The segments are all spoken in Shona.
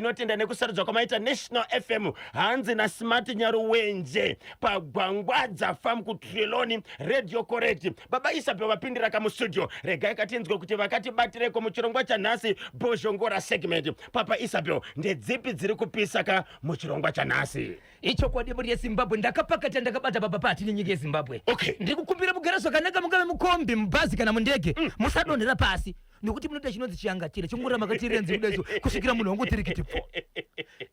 tinotenda nekusarudzwa kwamaita National FM hanzi naSmart Nyaruwenje pagwangwadza farm kuTriloni Radio Correct. Baba Isabel vapindira kamustudio regai katinzwe kuti vakatibatireko muchirongwa chanhasi bozhongora segment. Papa Isabel ndedzipi dziri kupisa ka muchirongwa chanhasi? Icho kwa deburi ya Zimbabwe ndakapakata ndakabata baba pati nyika ya Zimbabwe. Okay. Ndikukumbira mugaraso kanaka mugave mukombi mbazi kana mundege musadonera pasi. Ndikuti munoita chinonzi chiyangatire chingura makatire nzibudezo kusvikira munhu wangotirikiti po.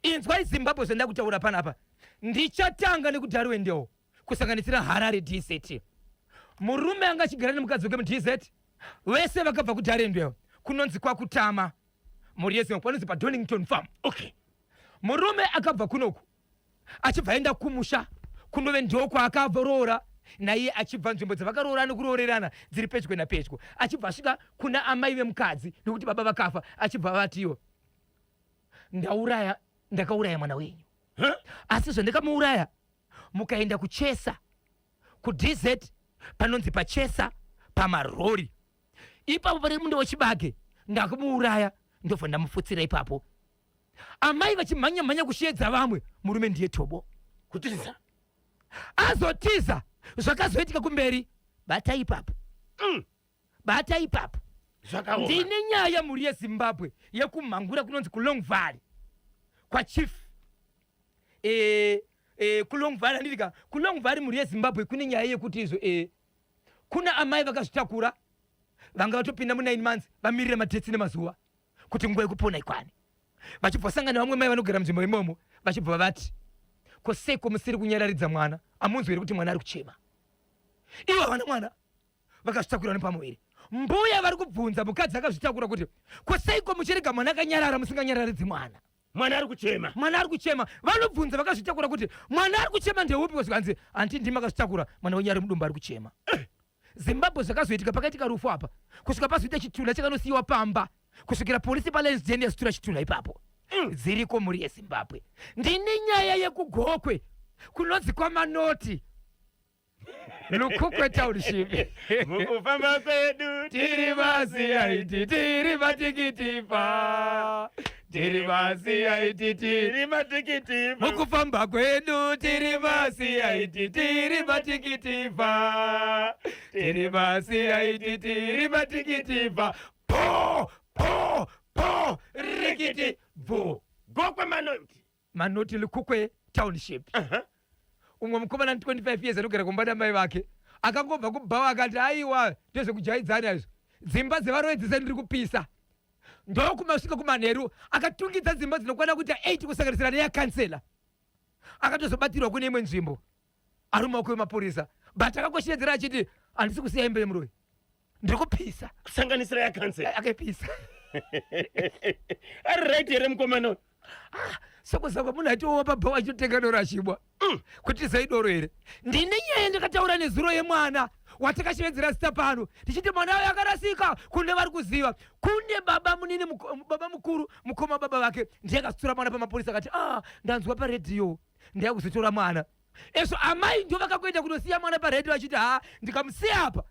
Inzwa Zimbabwe zenda kutaura panapa. Ndichatanga nekudhariwe ndewo kusanganisira Harare DCT. Murume anga chigara nemukadzi wake mu-DZ wese vakabva kudhare ndewo kunonzi kwakutama muri yeZimbabwe panonzi pa Donington Farm. Okay. Murume akabva kunoku achibva enda kumusha kunove ndoko akavorora naiye achibva nzvimbo dzavakaroora nekurorerana dziri pedyo napedyo achibva asvika kuna amai vemukadzi nekuti baba vakafa achibva vatiwo ndakauraya mwana wenyu asi zvandakamuuraya mukaenda kuchesa kuDZ panonzi pachesa pamarori ipapo pane mundo wechibage ndakamuuraya ndobva ndamufutsira ipapo. Amai vachimhanya kushiedza vamwe murume ndiye Tobo Kutiza azotiza zvakazoitika kumberi bata ipapo bata ipapo. Ndine nyaya muri yeZimbabwe yekumhangura kunonzi kuLong Valley kwa chief kuLong Valley andika kuLong Valley muri yeZimbabwe kune nyaya yekuti izvo kuna amai vakazvitakura vanga vatopinda mu9 months vamirira madetsi nemazuva kuti nguva yekupona ikwane vachibva sangana vamwe mai vanogara munzvimbo imomo vachibva vati koseko musiri kunyararidza mwana amunzwi here kuti mwana ari kuchema ivo vana mwana vakazvitakura nepamuviri mbuya vari kubvunza mukadzi akazvitakura kuti koseiko muchirega mwana akanyarara musinganyararidzi mwana mwana ari kuchema vanobvunza vakazvitakura kuti mwana ari kuchema ndeupi kozvikanzi anti ndimi akazvitakura mwana wenyari mudumbu ari kuchema. Zimbabwe zvakazoitika pakaitika rufu apa kusvika pazoita chitunha chakanosiyiwa pamba kusvikira polisi paLensden yasitura chitunha ipapo dziriko muri yeZimbabwe. Ndine nyaya yekugokwe kunonzi kwaManoti Lukukwe Township mukufamba kwedu tiri masiyaiti tiri matikitifa tiri masiyaiti tiri matikitifa mukufamba kwedu tiri masiyaiti tiri matikitifa tiri masiyaiti tiri matikitifa po po po rikiti vo gokwe Manoti Lukukwe Township. Umwe mukomana 25 years anogara kumbada mai vake akangobva kubhawa akati aiwa ndezvekujaidzana izvo dzimba dzevaroedzesa ndiri kupisa ndokumasvika kumanheru akatungidza dzimba dzinokwana kuita 8 kusanganisira neyakansela akatozobatirwa kune imwe nzvimbo ari mumaoko emapurisa but akangoshiedzera achiti handisi kusiya imba yemuroyi ndiri kupisa kusanganisira yakansela akapisa ari right here mukomana sokuzakwa munhu aitowa pabhawa achitotenga doro achibwa kuti zaidoro here. Ndine nyaya ndakataura nezuro yemwana watakashevedzera zita pano ndichiti mwana wayo akarasika kune vari kuziva kune baba munini baba mukuru mukoma baba vake ndiye akasutura mwana pamapurisa akati ndanzwa paredhiyo ndiye kuzotora mwana ezvo amai ndio vakakuenda kunosiya mwana paredhiyo achiti ndikamusiya apa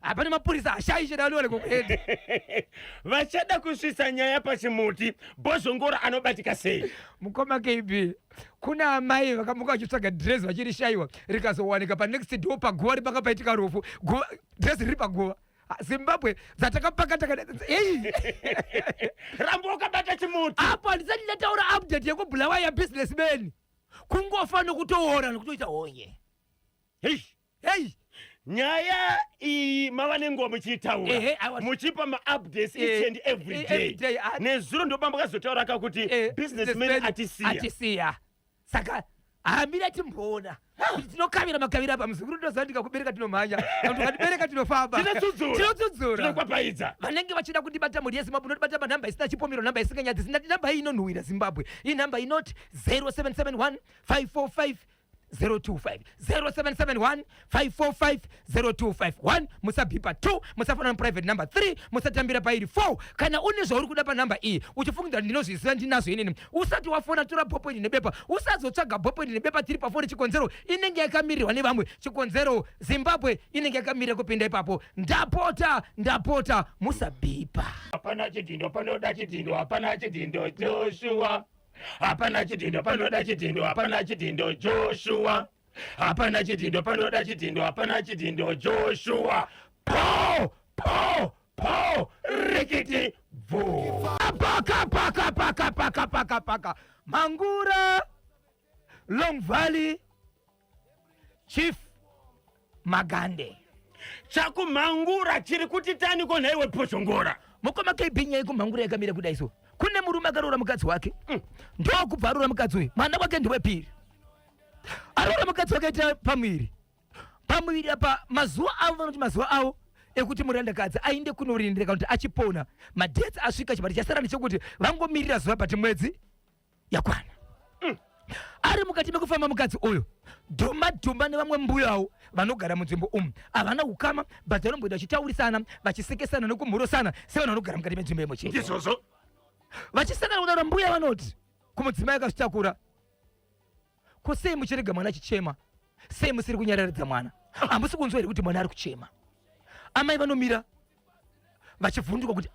hapana mapurisa ashaishe dalore kuenda vachada kusvisa nyaya pachimuti bozhongora anobatika sei mukoma KB kuna amai vakamuka vachitsvaga dress vachirishaiwa rikazowanika panext door paguva ripakapaitika rufu dress riri paguva. Zimbabwe dzatakapakata rambo ukabata chimuti apo handisati ndataura update yekubhulawa yabusinessman kungofa nokutoora nokutoita honye hei nyaya iyi mava nenguva muchiitaura muchipa maupdates each and every day nezuro ndobamba kazotaura kakuti businessman atisiya saka hamira timboona kuti tinokavira makavira apa muzukuru ndoziva ndikakubereka tinomhanya kana tukatibereka tinofamba tinotsudzura tinokwapaidza vanenge vachida kundibata muri yeZimbabwe unotibata panhamba isina chipomero nhamba isinganyadzi namba iyi inonhuhwira Zimbabwe iyi nhamba inoti 0771 545 025 0771 545 0251 musabhipa 2 musafana private number 3 musatambira pairi 4 kana une zvauri kuda panamba iyi uchifunga ndinozvisiya ndinazo inini usati wafona tora bhopoindi nebepa usazotsvaga bhopoindi nebepa tiri pafoni chikonzero inenge yakamirirwa nevamwe chikonzero Zimbabwe inenge yakamirira kupinda ipapo ndapota musabhipa hapana chidhindo panoda chidhindo hapana chidhindo Joshua hapana chidhindo panoda chidhindo hapana chidhindo Joshua hapana chidhindo panoda chidhindo hapana chidhindo Joshua po rikiti vo paka Mangura Long Valley Chief Magande chakumangura chiri kuti tani kona iwe poshongora mukoma kaibinya iko Mangura yakamira kudai so kune murume akaroora mukadzi wake ndokubva aroora mukadzi uyu mwana wake ndewepiri aroora mukadzi wake aita pamuviri apa mazuva avo vanoti mazuva avo ekuti murandakadzi ainde kunorindira kuti achipona madhetsi asvika chibati chasara nechekuti vangomirira zuva pati mwedzi yakwana ari mukati mekufamba mukadzi uyu dhuma nevamwe mbuyawo vanogara munzvimbo havana ukama but vanomboida vachitaurisana vachisekesana nekumhurosana sevanhu vanogara mukati menzvimbo imwe chete izvozvo vachisangana kutaura mbuya vanoti kumudzimai akazvitakura ko sei muchirega mwana achichema sei musiri kunyararidza mwana hamusi kunzwa here kuti mwana ari kuchema amai vanomira vachivhunduka kuti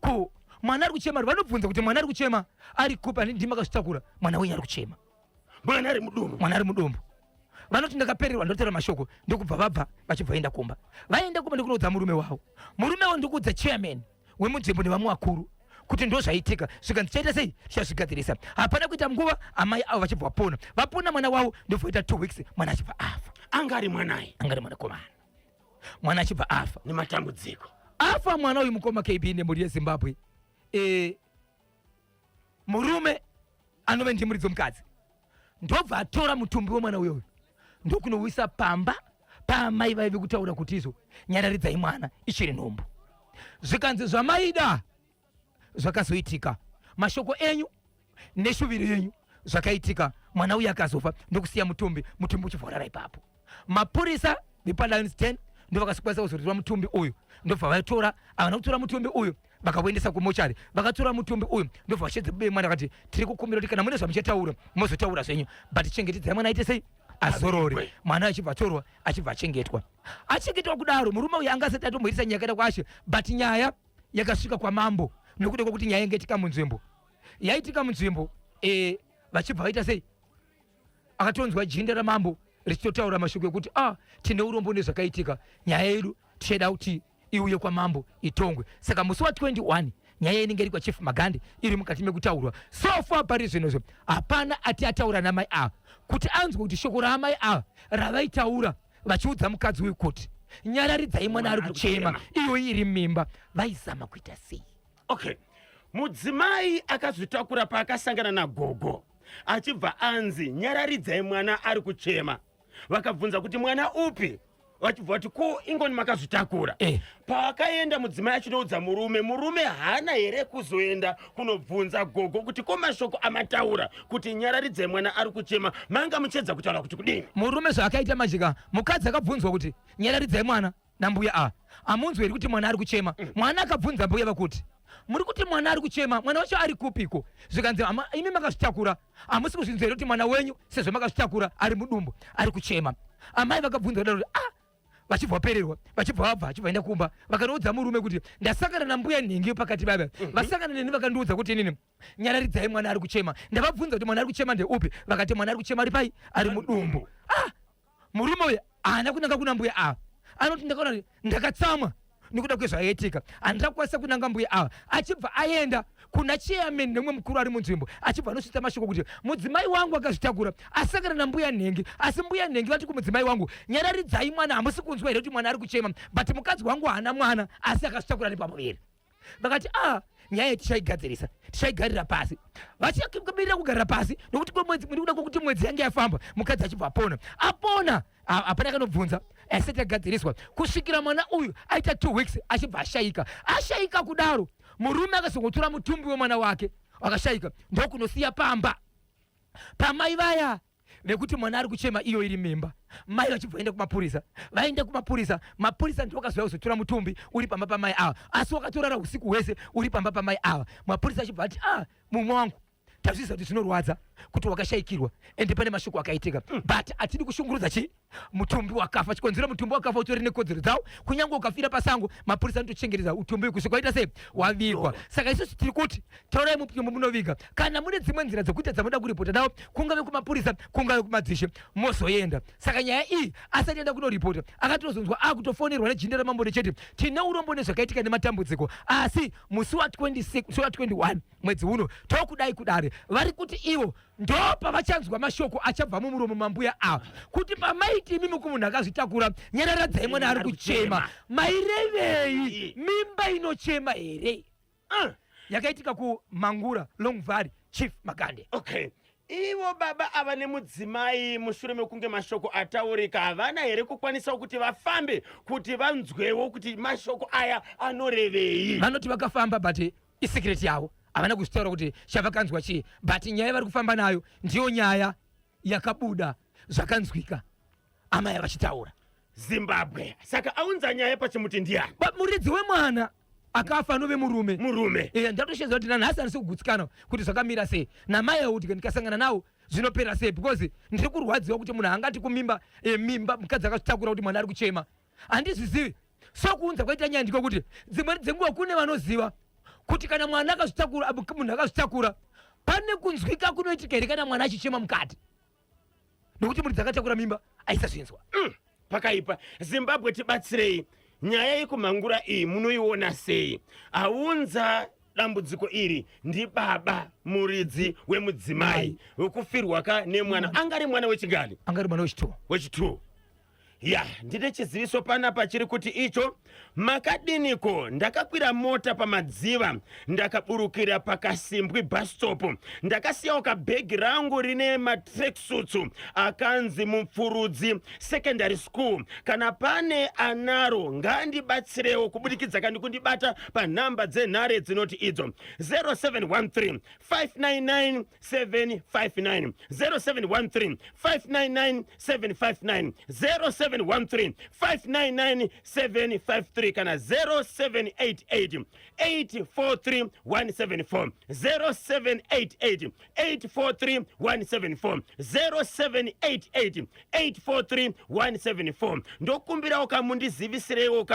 ko mwana ari kuchema vanobvunza kuti mwana ari kuchema ari kupi ani ndima akazvitakura mwana wenyu ari kuchema mwana ari mudumbu vanoti ndakapererwa ndotaura mashoko ndokubva vabva vachibva vaenda kumba ndikunoudza murume wavo ndikuudza chairman wemunzvimbo nevamwe vakuru kuti ndo zvaitika zvikanzi chaita sei tichazvigadzirisa hapana kuita nguva amai avo vachibva vapona mwana wavo ndobva 2 weeks mwana achibva afa angari mwanakomana mwana achibva afa nematambudziko afa mwana uyu mukoma KB nemhuri yeZimbabwe murume anove ndimuridzi womukadzi ndobva atora mutumbi wemwana uyoyo ndokunouisa pamba paamai vaive kutaura kuti izvo nyararidzai mwana ichiri nhumbu zvikanzi zvamaida zvakazoitika mashoko enyu neshuviro yenyu zvakaitika mwana uyu akazofa ndokusiya mutumbi uchivhorara ipapo mapurisa vepaLions Den ndovakasikwanisa kuzotora mutumbi uyu ndobva vatora havana kutora mutumbi uyu vakauendesa kumochari vakatora mutumbi uyu ndobva vashedze bebe mwana akati tiri kukumbira kuti kana mune zvamuchataura mozotaura zvenyu but chengetedzai mwana aite sei azorore mwana achibva atorwa achibva achengetwa kudaro murume uyu anga asati atomboitisa nyaya yakaita kwaShe but nyaya yakasvika kwamambo nekuda kwekuti nyaya yaitika munzvimbo vachibva vaita sei akatonzwa jinda ramambo richitotaura mashoko ekuti tine urombo nezvakaitika nyaya yedu tichida kuti iuye kwamambo itongwe saka musi wa21 nyaya inenge iri kwaChief Magande iri mukati mekutaurwa so far pari zvinozvo hapana ati ataura namai ava kuti anzwe kuti shoko raamai ava ravaitaura vachiudza mukadzi uyu kuti nyararidzai mwana ari kuchema iyo iri mimba vaizama kuita sei okay mudzimai akazvitakura paakasangana nagogo achibva anzi nyararidzai mwana ari kuchema vakabvunza kuti mwana upi vachibva vati ko ingoni makazvitakura paakaenda mudzimai achinoudza murume hana here kuzoenda kunobvunza gogo kuti ko mashoko amataura kuti nyararidzai mwana ari kuchema manga muchedza kutaura kuti kudini murume zvaakaita majika mukadzi akabvunzwa kuti nyararidzai mwana nambuya amunzwi here kuti mwana ari kuchema mwana akabvunza mbuya vakuti muri kuti mwana ari kuchema mwana wacho ari kupiko zvikanzi imi makazvitakura hamusi kuzvinzwa here kuti mwana wenyu sezvo makazvitakura ari mudumbu ari kuchema amai vakabvunza kudaro kuti vachibva vapererwa vachibva vabva vachibvaenda kumba vakanoudza murume kuti ndasangana nambuya nhingi pakati baba vasangana neni vakandiudza kuti inini nyararidzai mwana ari kuchema ndavabvunza kuti mwana ari kuchema ndeupi vakati mwana ari kuchema ari pai ari mudumbu murume uyu haana kunanga kuna mbuya ava anoti ndakaona ndakatsamwa nekuda kwezvaiitika handakwanisa kunanga mbuya ava achibva aenda kuna chairman nemwe mukuru ari munzvimbo achibva anosvitsa mashoko kuti mudzimai wangu akazvitakura asangana nambuya nhengi asi mbuya nhengi vati kumudzimai wangu nyararidzai mwana hamusi kunzwa here kuti mwana ari kuchema but mukadzi wangu haana mwana asi akazvitakura nepamuviri vakati nyaya tichaigadzirisa tichaigarira pasi vachikamirira kugarira pasi nokuti nekuda kwokuti mwedzi yange yafamba mukadzi achibva apona hapana kanobvunza asati agadziriswa kusvikira mwana uyu aita 2 weeks achibva ashayika kudaro murume akazongotora mutumbi wemwana wake akashayika ndokunosiya pamba pamai vaya vekuti mwana ari kuchema iyo iri mimba. Mai vachibva vaenda kumapurisa, vaenda kumapurisa, mapurisa ndiwo akazoya kuzotora mutumbi uri pamba pamai ava, asi wakatorara usiku hwese uri pamba pamai ava. Mapurisa achibva ati mumwe wangu tazviziva kuti zvinorwadza kuti wakashayikirwa ende pane mashoko akaitika, but atidi kushungurudza mutumbi wakafa. Chikonzero mutumbi wakafa utori nekodzero dzawo, kunyange ukafira pasango mapurisa anotochengetedza utumbi kusvika waita sei wavigwa. Saka isusu tiri kuti taurai mutumbi munoviga, kana mune dzimwe nzira dzekuita dzamunoda kuripota nawo, kungave kumapurisa kungave kumadzishe, mozoenda. Saka nyaya iyi asati enda kunoripota akatozonzwa akutofonerwa nejinde ramambo necheti tine urombo nezvakaitika nematambudziko, asi musi wa21 mwedzi uno tokudai kudare vari kuti ivo ndo pavachanzwa mashoko achabva mumuromo mambuya ava kuti pamaiti imi munhu akazvitakura nyararadzai mwana ari kuchema, mairevei mimba inochema here? Yakaitika kuMangura Long Valley, Chief Makande. Okay, ivo baba ava nemudzimai mushure mekunge mashoko ataurika havana here kukwanisa kuti vafambe kuti vanzwewo kuti mashoko aya anorevei? Vanoti vakafamba but isikireti yavo havana kuzvitaura kuti chavakanzwa chii, but nyaya vari kufamba nayo ndiyo nyaya yakabuda zvakanzwika amai vachitaura. Zimbabwe saka aunza nyaya pachimuti ndiani? Muridzi wemwana akafa nove murume. Ndatoshenza kuti nanhasi handisi kugutsikana kuti zvakamira sei namai kuti ndikasangana nawo zvinopera sei, because ndiri kurwadziwa kuti munhu angati kumimba mimba mukadzi akazvitakura kuti mwana ari kuchema. Handizvizivi, so kuunza kwaita nyaya ndiko kuti dzimweni dzenguva kune vanoziva kuti kana mwana akazvitakura, munhu akazvitakura pane kunzwika kunoitika here kana mwana achichema mukati, nokuti muridzi akatakura mimba aisazvinzwa. Pakaipa. Zimbabwe tibatsirei, nyaya yekuMangura iyi munoiona sei? Aunza dambudziko iri ndi baba muridzi wemudzimai wekufirwa nemwana, angari mwana wechingani? Angari mwana wechituu. Ya, ndine chiziviso panapa chiri kuti icho makadiniko ndakakwira mota pamadziva ndakaburukira pakasimbwi bus stop, ndakasiyawo kabhegi rangu rine matracksuits akanzi Mupfurudzi Secondary School. Kana pane anaro ngandibatsirewo kubudikidza kandi kundibata panhamba dzenhare dzinoti idzo 0713 599 759 0713 599 759 0713 599 753 kana 0788 843 174 0788 843 174 0788 843 174. Ndokumbirawo kamundizivisirewo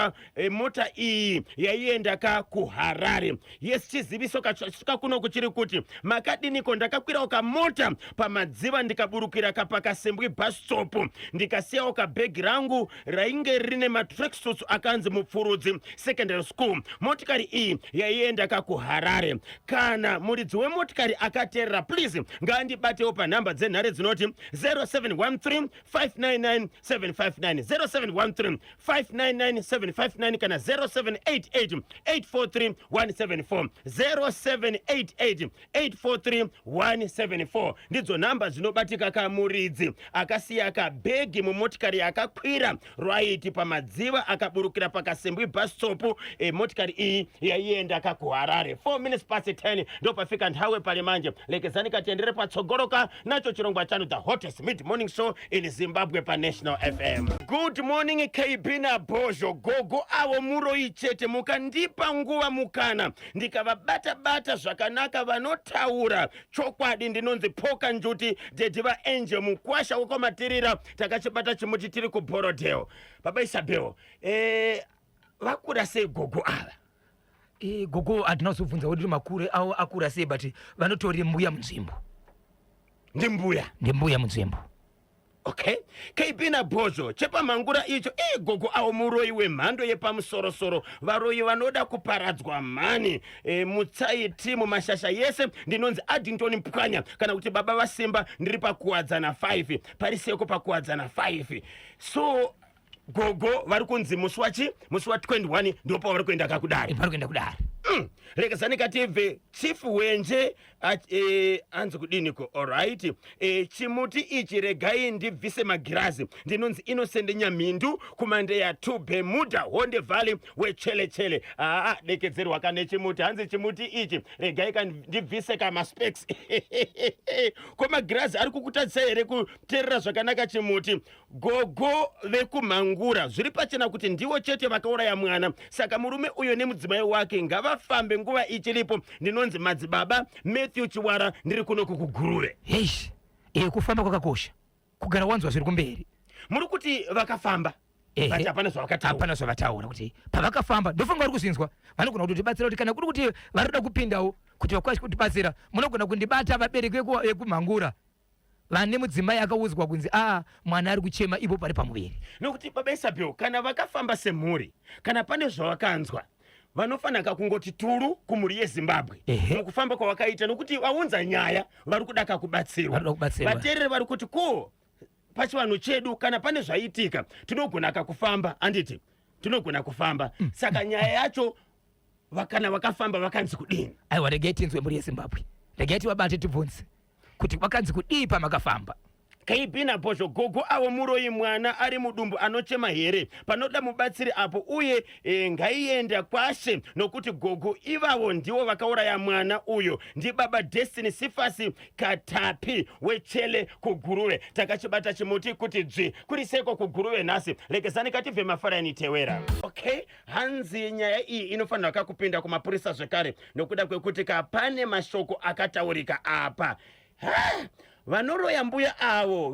mota iyi yaienda kuHarare. Yes, chiziviso kachasvika kuno kuchiri kuti makadiniko ndakakwirawo kamota pamadziva ndikaburukira pakasimbwi bus stop, ndikasiyawo kabhegi rangu rainge rine matracksuits akanzi Mupfurudzi Secondary School. Motikari iyi yaienda kuHarare. Kana muridzi wemotikari akateerera, please ngaandibatewo panhamba dzenhare dzinoti 0713 599 759 0713 599 759 kana 0788 843 174 0788 843 174 ndidzo nhamba dzinobatika kamuridzi akasiya kabhegi mumotikari akakwira right pamadziva akaburukira pakasimbwi bus stop. Motikari iyi yaienda kuHarare. 4 minutes past 10 ndo pafika nthawe pali manje. Lekezani katendere patsogoroka nacho chirongwa chanu the hottest mid morning show in Zimbabwe pa National FM. Good morning KB na Bojo gogo awo muroi chete mukandipa nguva mukana ndikavabata zvakanaka vanotaura chokwadi ndinonzi poka njuti dediva Angel mukwasha wekomatirira takachibata chimuti tiri kuBorodale. Baba Isabel, vakura sei gogo ava? Gogo hatina kuzobvunza kuti makure awo akura sei, but vanotori mbuya munzvimbo. Ndimbuya munzvimbo. Okay, KB na Bozo chepaMangura icho gogo awo muroi wemhando yepamusorosoro, varoi vanoda kuparadzwa mhani mutsaiti mumashasha yese ndinonzi Addington Mpwanya kana kuti baba vasimba ndiri pakuwadzana 5 pariseko pakuwadzana 5. So gogo vari kunzi musi wa 21 ndipo vari kuenda kakudare. Rekezani katimve chifu wenje anzi kudiniko. Alright, chimuti ichi regai ndibvise magirazi. Ndinonzi Innocent Nyamindu kumande ya 2 Bermuda Honde Valley wechele. Dekedzerwa kane chimuti hanzi chimuti ichi regai ndibvise kama specs. Koma girazi ari kukutadzisa here kuteerera zvakanaka chimuti. Gogo vekumhangura zviri pachena kuti ndiwo chete vakauraya mwana, saka murume uyo nemudzimai wake ngavafambe nguva ichiripo. Ndinonzi madzibaba Matthew Chiwara, ndiri kuno kukuguruve. Eish, kufamba kwakakosha, kugara wanzwa zviri kumberi. Muri kuti vakafamba bati hapana zvavakataura. Hapana zvavataura kuti pavakafamba ndofunga vari kuzinzwa vanogona kutibatsira kuti kana kuri kuti varida kupindawo kuti vakwanise kutibatsira munogona kundibata vabereki vekumhangura vane mudzimai akaudzwa kunzi mwana ari kuchema ipo pari pamuviri. Nokuti baba Isabel, kana vakafamba semhuri, kana pane zvavakanzwa, vanofanira kungoti turu kumhuri yeZimbabwe mukufamba kwavakaita, nokuti vaunza nyaya vari kuda kubatsirwa. Vateereri vari kuti ko pachivanhu chedu kana pane zvaitika tinogona kufamba, anditi tinogona kufamba. Saka nyaya yacho kana vakafamba vakanzi kudini. Aiwa, regai tinzwe mhuri yeZimbabwe, regai tivabate tibvunze kuti vakanzi kudii pamakafamba. Kaibhina Bhozho, gogo avo muroyi mwana ari mudumbu anochema here, panoda mubatsiri apo uye ngaienda kwashe, nokuti gogo ivavo ndivo vakauraya mwana uyo. Ndi baba Destiny Sifasi Katapi wechele kuguruve. Takachibata chimuti kuti dzvi kuri seko kuguruve nhasi. Rekezani kativhe mafaraini tewera. Okay, hanzi nyaya iyi inofanira kakupinda kumapurisa zvekare, nokuda kwekuti kapane mashoko akataurika apa. Vanoroya mbuya avo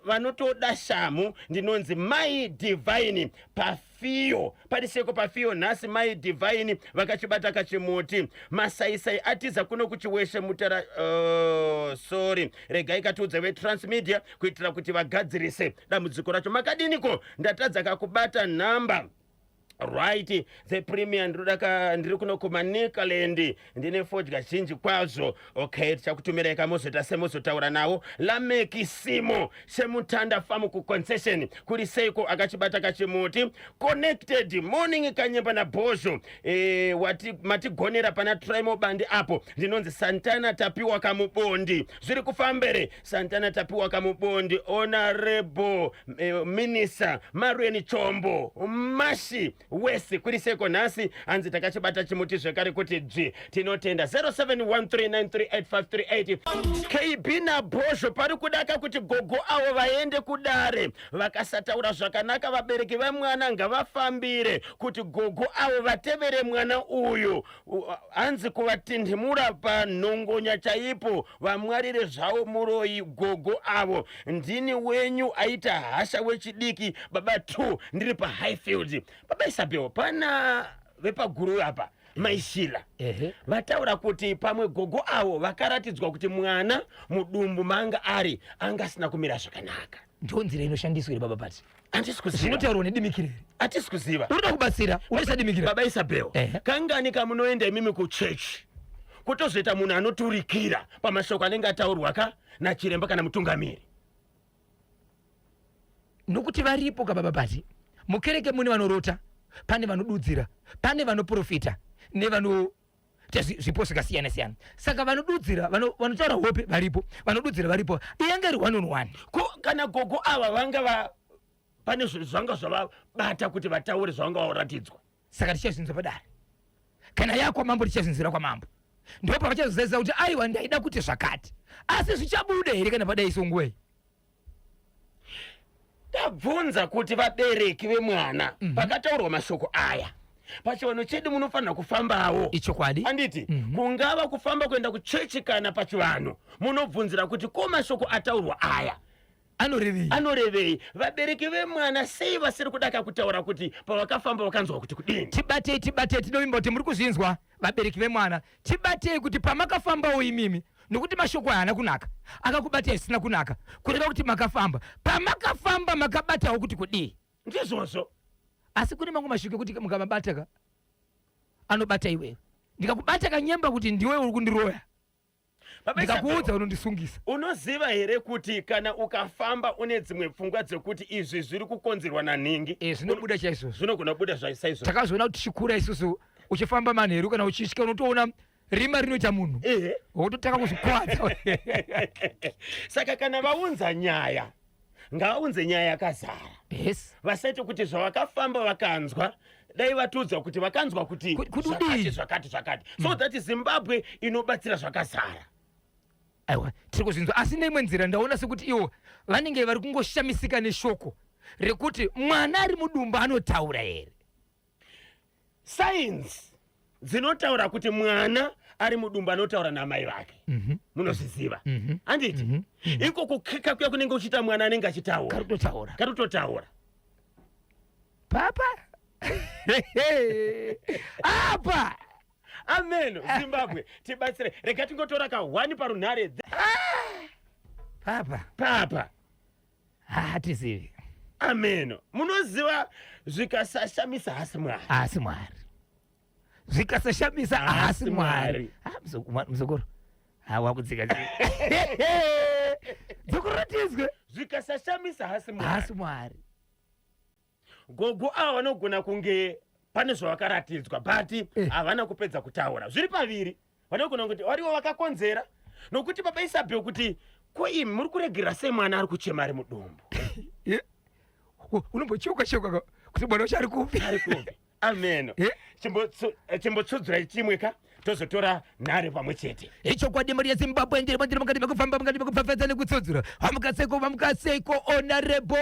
vanotoda shamu. Ndinonzi Mai Divine Pafio, pariseko Pafio nhasi Mai Divine vakachibata kachimuti. Masaisai atiza kuno kuchiweshe mutara sorry, regai katiudza veTransmedia kuitira kuti vagadzirise dambudziko racho. Makadiniko ndatadza kakubata nhamba. Right, the premier ndiri kuno kumaNicaland ndine fodya zhinji kwazvo. Okay, tichakutumireka muzota semuzotaura nawo. Lamekisimo semutanda famu kuconcession kuri seiko akachibata kachimuti. Connected morning kanyemba na Bhozho matigonera pana Trimo bandi apo. Ndinonzi Santana Tapiwa Kamubondi zviri kufambere. Santana Tapiwa Kamubondi, Honorable Minister Marweni Chombo Mashi wesi kuri seko nhasi hanzi takachibata chimuti zvekare kuti dzvi. Tinotenda 0713938538. Kaibhina Bhozho pari kudaka kuti gogo avo vaende kudare. Vakasataura zvakanaka vabereki vemwana ngavafambire kuti gogo avo vatevere mwana uyu. Hanzi kuvatindimura panhongonya chaipo, vamwarire zvavo muroyi gogo avo. Ndini wenyu aita hasha wechidiki baba 2 ndiri paHighfield. Baba Isabel, pana vepaguru apa Maishila vataura kuti pamwe gogo avo vakaratidzwa kuti mwana mudumbu manga ari angasina kumira zvakanaka. Ndiyo nzira inoshandiswa baba Pati. Handisi kuziva. Zvinotaurwa nedimikireri. Hatisi kuziva. Urikuda kubatsira, unosadimikireri. Baba Isabel, kangani kamunoenda imimi kuchechi kutozoita munhu anoturikira pamashoko anenge ataurwa nachiremba kana mutungamiri. Nokuti varipo baba Pati. Mukereke mune vanorota, pane vanodudzira, pane vanoprofita, nevanoita zvipo zvakasiyana-siyana. Saka vanodudzira, vanotaura hope varipo, vanodudzira varipo. Iyange iri 1 on 1. Kana gogo ava vanga pane zvanga zvavabata kuti vataure zvavanga varatidzwa. Saka tichazinzwa padare. Kana yako mambo tichazinzira kwa mambo. Ndipo pavachazozeza kuti aiwa ndaida kuti zvakati. Asi zvichabuda here kana padai songwei? Tabvunza kuti vabereki vemwana pakataurwa mashoko aya pachivanhu chedu munofanira kufambawo. Ichokwadi. Handiti kungava kufamba kuenda kuchechi kana pachivanhu munobvunzira kuti ko mashoko ataurwa aya anorevei. Vabereki vemwana sei vasiri kudaka kutaura kuti pavakafamba vakanzwa kuti kudini. Tibatei tinovimba kuti muri kuzvinzwa vabereki vemwana. Tibatei kuti pamakafambawo imimi nokuti mashoko haana kunaka, akakubatai zvisina kunaka, kureva kuti makafamba. Pamakafamba makabatawo kuti kudii. Ndizvozvo. Asi kune mamwe mashoko ekuti mukamabata anobata iwewe. Ndikakubata kanyemba kuti ndiwe uri kundiroya, ndikakuudza unondisungisa. Unoziva here kuti kana ukafamba une dzimwe pfungwa dzekuti izvi zviri kukonzerwa naningi zvinobuda chaizvozvo. Zvinogona kubuda zvasaizvozvo. Takazoona kuti chikura isusu uchifamba manheru kana uchisvika unotoona rima rinoita munhu wototaka kuzvikwadza. Saka kana vaunza nyaya ngavaunze nyaya yakazara. Yes. Vasaite kuti zvavakafamba vakanzwa dai vatudzwa kuti vakanzwa kuti zvakati. So that Zimbabwe inobatsira zvakazara. Aiwa, tiri kuzvinzwa. Asi neimwe nzira ndaona sekuti iwo vanenge vari kungoshamisika neshoko rekuti mwana ari mudumbu anotaura here. Science dzinotaura kuti mwana ari mudumbu anotaura namai vake. Munozviziva. Handiti? Iko kukeka kuya kunenge uchita mwana anenge achitaura. Karutotaura. Papa. Apa. Amen. Zimbabwe tibatsire. Rega tingotora ka 1 parunhare. Papa. Hatizivi. Amen. Munoziva zvikasashamisa hasi Mwari. Zvikasashamisa hasi Mwari. Muzukuru. Wakudzika. Dzokuratizwe. Zvikasashamisa hasi Mwari. Gogo vanogona kunge pane zvavakaratidzwa but havana kupedza kutaura. Zviri paviri. Vanogona kuti variwo vakakonzera nokuti baba Isabel kuti ko imi muri kuregerera sei mwana ari kuchema ari mudumbu. Unombochoka kuti mwana wacho ari kupi. Amen. Chimbotsudzura chimwe ka tozotora nhare pamwe chete. Ichokwadi muri yeZimbabwe ndiri mukati mekupfapfadza nekutsudzura. Vamukaseko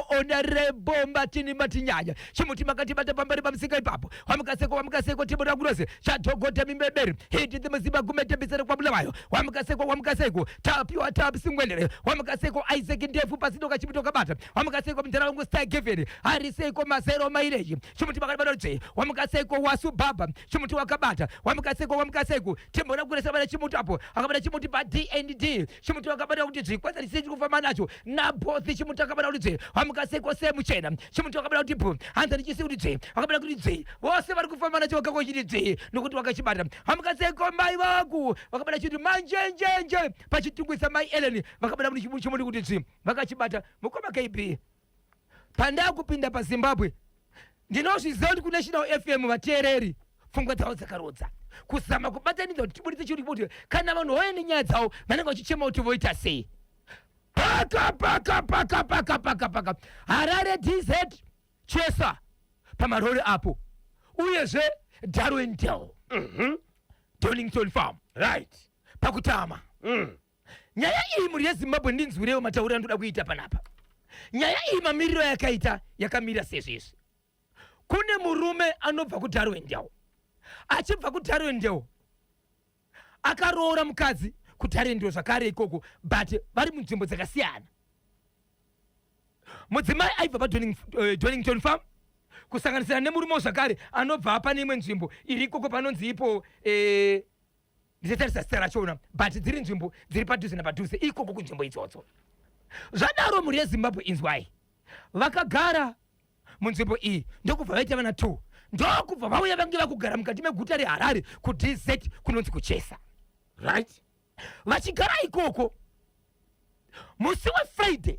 honorable Matinyanya. Chimuti makati bata pamberi pamusika ipapo. Vamukaseko Timothy Kurose. Chatogota mimbeberi. Hiti dzimuzimbabwe kumetembesera kwabulawayo. Vamukaseko tapiwa singwendere. Vamukaseko Isaac Ndefu pasinoka chimutoka bata. Vamukaseko mtara wangu Star Given. Hariseko Masero Maireji. Chimuti makati bata rutse. Vamukaseko Wasu Baba. Chimuti wakabata. Vamukaseko Timothy Kurose bata chimuti apo. Akabata chimuti pa DND. Chimuti wakabata kuti zvikwaza risiti kufamba nacho. Na both chimuti akabata kuti vamukaseko Semuchena. Chimuti wakabata kuti po. Anthony Chisi kuti akabata kuti vose vari kufamba nacho wakakochiti nokuti wakachibata. Vamukaseko mai vaku vakabata chiti manjenjenje pachitungwisa mai Ellen vakabata kuti chimuti kuti vakachibata. Mukoma KB panda kupinda pa Zimbabwe ndinozviziva kuti ku National FM vateereri pfungwa dzavo dzakarodza kuzama kubatanidza kuti tiburitse chiri kuti kana vanhu voye nenyaya dzavo vanenge vachichema kuti voita sei. Paka Harare DZ Chesa pamarori apo uyezve Darwindale Donington Farm right pakutama. Nyaya iyi muri yeZimbabwe ndinzwirewo matauriro andoda kuita panapa. Nyaya iyi mamiriro yakaita yakamira sezvizvi. Kune murume anobva kuDarwindale achibva kuDarwindale akaroora mukadzi kuDarwindale zvakare ikoko but vari munzvimbo dzakasiyana. Mudzimai aibva paDonington Farm kusanganisira nemurume zvakare anobva apa neimwe nzvimbo iri ikoko panonzi ipo ndichatarisa zita rachona but dziri nzvimbo dziri padhuze napadhuze ikoko kunzvimbo idzodzo. Zvadaro muri yeZimbabwe inzwai vakagara munzvimbo iyi ndokubva vaita vana 2 ndokubva vauya vange vakugara mukati meguta reHarare kuDZ kunonzi kuChesa right. Vachigara ikoko musi weFriday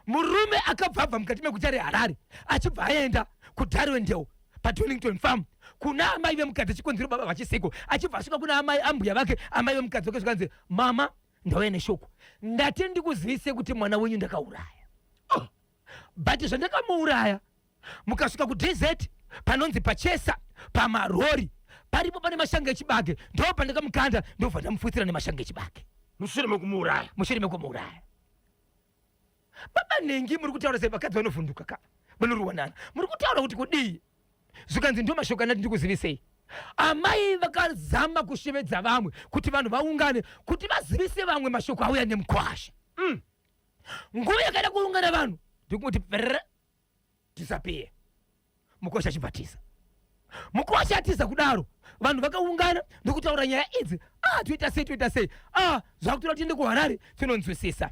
murume akabva mukati meguta reHarare achibva aenda kuDarwindale paDonington Farm kuna amai vemukadzi chikonzero baba vachiseko achibva asvika kuna amai ambuya vake amai vemukadzi wake zvikanzi mama ndauya neshoko ndati ndikuzivise kuti mwana wenyu ndakauraya. But zvandakamuuraya mukasvika kuDZ panonzi paChesa pamarori paripo pane mashanga echibage ndo pandakamukanda ndobva ndamufutsira nemashanga echibage mushure mekumuuraya. Baba Nengi muri kutaura sei vakadzi vanovhunduka ka vanorowanana muri kutaura kuti kudii zvikanzi ndo mashoko andati ndikuzivisei. Amai vakazama kushevedza vamwe kuti vanhu vaungane kuti vazivise vamwe mashoko auya nemukwasha. Nguva yakaenda kuungana vanhu ndikumuti disappear mukosha chibvatiza mukosha atiza kudaro vanhu vakaungana ndokutaura nyaya idzi toita sei zvakutora tiende kuHarare tinonzwisisa.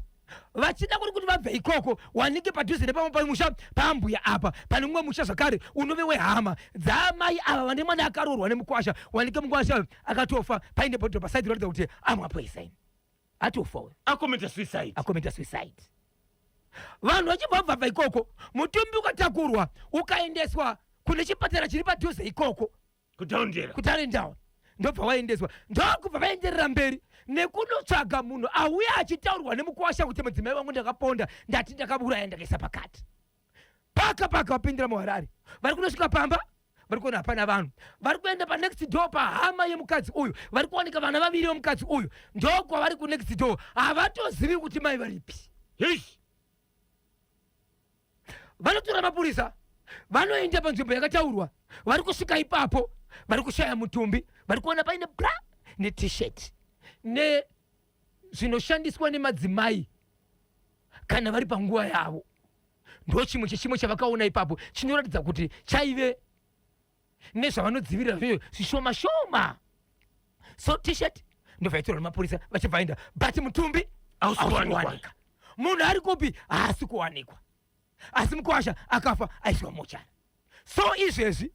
Vachida kuti vabve ikoko wanike padhuze nepamwe pamusha pambuya apa pane mumwe musha zvakare unove wehama dzamai ava vane mwana akaroorwa nemukwasha wanike mukwasha akatofa paine poto pasaidi ratidza kuti amwapoisaini atofawe akometa suicide. Vanhu vachibva ikoko mutumbi ukatakurwa ukaendeswa kune chipatara chiri padhuze ikoko kutare ndawa ndobva waendeswa ndokubva vaenderera mberi nekunotsvaga munhu auya achitaurwa nemukuwasha kuti mudzimai wangu ndakaponda ndati ndakaburaya ndakaisa pakati paka vapindira muharare vari kunosvika pamba vari kuona hapana vanhu vari kuenda panext door pahama yemukadzi uyu vari kuwanika vana vaviri vemukadzi uyu ndokwavari kunext door havatozivi kuti mai varipi vanotora mapurisa vanoenda panzvimbo yakataurwa vari kusvika ipapo vari kushaya mutumbi vari kuona paine bra net-shirt nezvinoshandiswa nemadzimai kana vari panguva yavo ndo chimwe chechimwe chavakaona ipapo chinoratidza kuti chaive nezvavanodzivirira zvinhu zvishoma shoma. So t-shirt ndobva yatorwa nemapurisa vachibva vaenda but mutumbi hausiwanika munhu ari kupi haasi kuwanikwa asi mukuwasha akafa aisiwa mochari. So izvezvi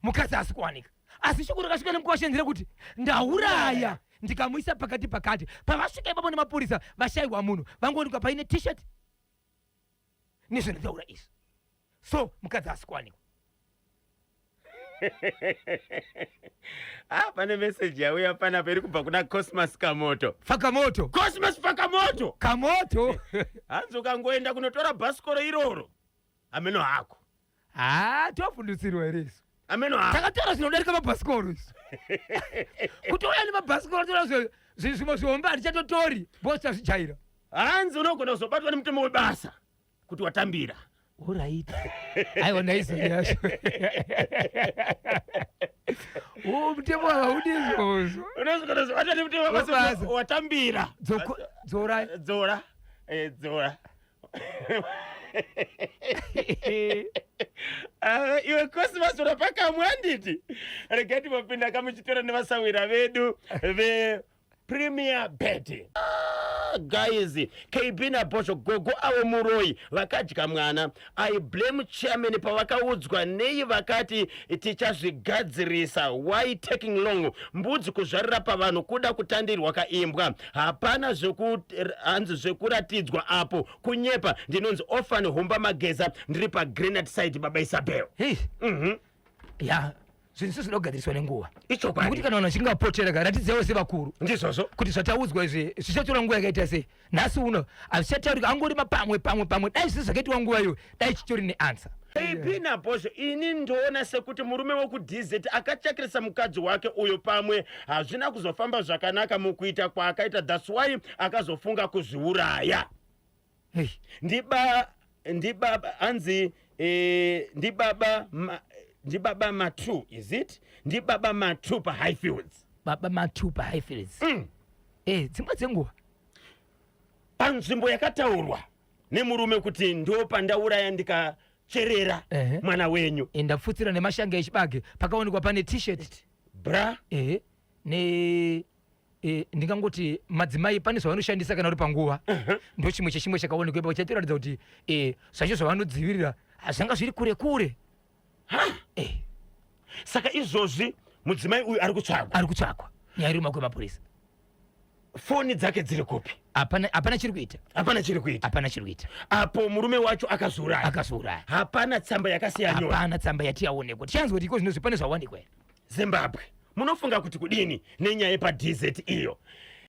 mukadzi haasi kuwanika asi shoko rakasvika nemukuwasha nzire kuti ndauraya ndikamuisa pakati pavasvika ipapo nemapurisa vashayiwa munhu vangowanikwa paine t-shirt nezvinotaura izvi. So mukadzi haasi kuwanikwa. pane meseji yauya panapa iri kubva kuna Cosmas Kamoto. Cosmas Fakamoto Kamoto hanzi ukangoenda kunotora bhasikoro iroro ameno hako tofundisirwa here isu ameno hako takatora zvinodarika mabhasikoro isu kuti uya nemabhasikoro tora zvimwe zvihombe hatichatotori bosi tazvijaira hanzi unogona kuzobatwa nemutembo webasa kuti watambira. Alright. Aiwa naizvo yacho. Mutemo haudi izvozvo. Unozogona kuzobatwa nemutembo webasa watambira. Dzora. Iwe Cosmas unapakamwe handiti regai timbopinda kamuchitoro nevasawira vedu Premier Bet. Guys, KB Nabosho gogo awe muroi vakadya mwana. I blame chairman pavakaudzwa nei vakati tichazvigadzirisa. Why taking long? Mbudzi kuzvarira pavanhu kuda kutandirwa kaimbwa. Hapana hanzi zvekuratidzwa apo kunyepa. Ndinonzi Orphan Humba Mageza ndiri paGrenat side baba Isabel. Yeah. Zvinhu zvinogadziriswa nenguva icho kuti kana vanhu vachingapotera karatidzewo sevakuru ndizvozvo kuti zvataudzwa izvi zvichatora nguva yakaita sei. Nhasi uno hazvichataurika angori mapamwe dai zvisi zvakaitwa nguva iyo dai chitori neansa. KB Nabosho ini ndoona sekuti murume wekuDZ akachakirisa mukadzi wake uyo pamwe hazvina kuzofamba zvakanaka mukuita kwaakaita. That's why akazofunga kuzviuraya. Ndibaba hanzi ndibaba Matu, is it? Ndibaba Matu pa Highfields. Baba Matu pa Highfields. Dzimwe dzenguva panzvimbo yakataurwa nemurume kuti ndo pandauraya ndikacherera mwana wenyu. Ndapfutsira nemashanga echibage pakaonekwa pane t-shirt bra ndingangoti madzimai pane zvavanoshandisa kana uri panguva. Ndo chimwe chechimwe chakaonekwa ipapo chatoratidza kuti zvacho zvavanodzivirira hazvanga zviri kure. Saka izvozvi mudzimai uyu ari kutsvakwa nyaya iri mumaoko emapurisa. Foni dzake dziri kupi? Hapana chiri kuita. Apo murume wacho akazouraya. Hapana tsamba yakasiyanyora. Hapana tsamba yati yaonekwa. Tichanzwa kuti iko zvinozvi pane zvawanikwa here. Zimbabwe munofunga kuti kudini nenyaya yepaDZ iyo?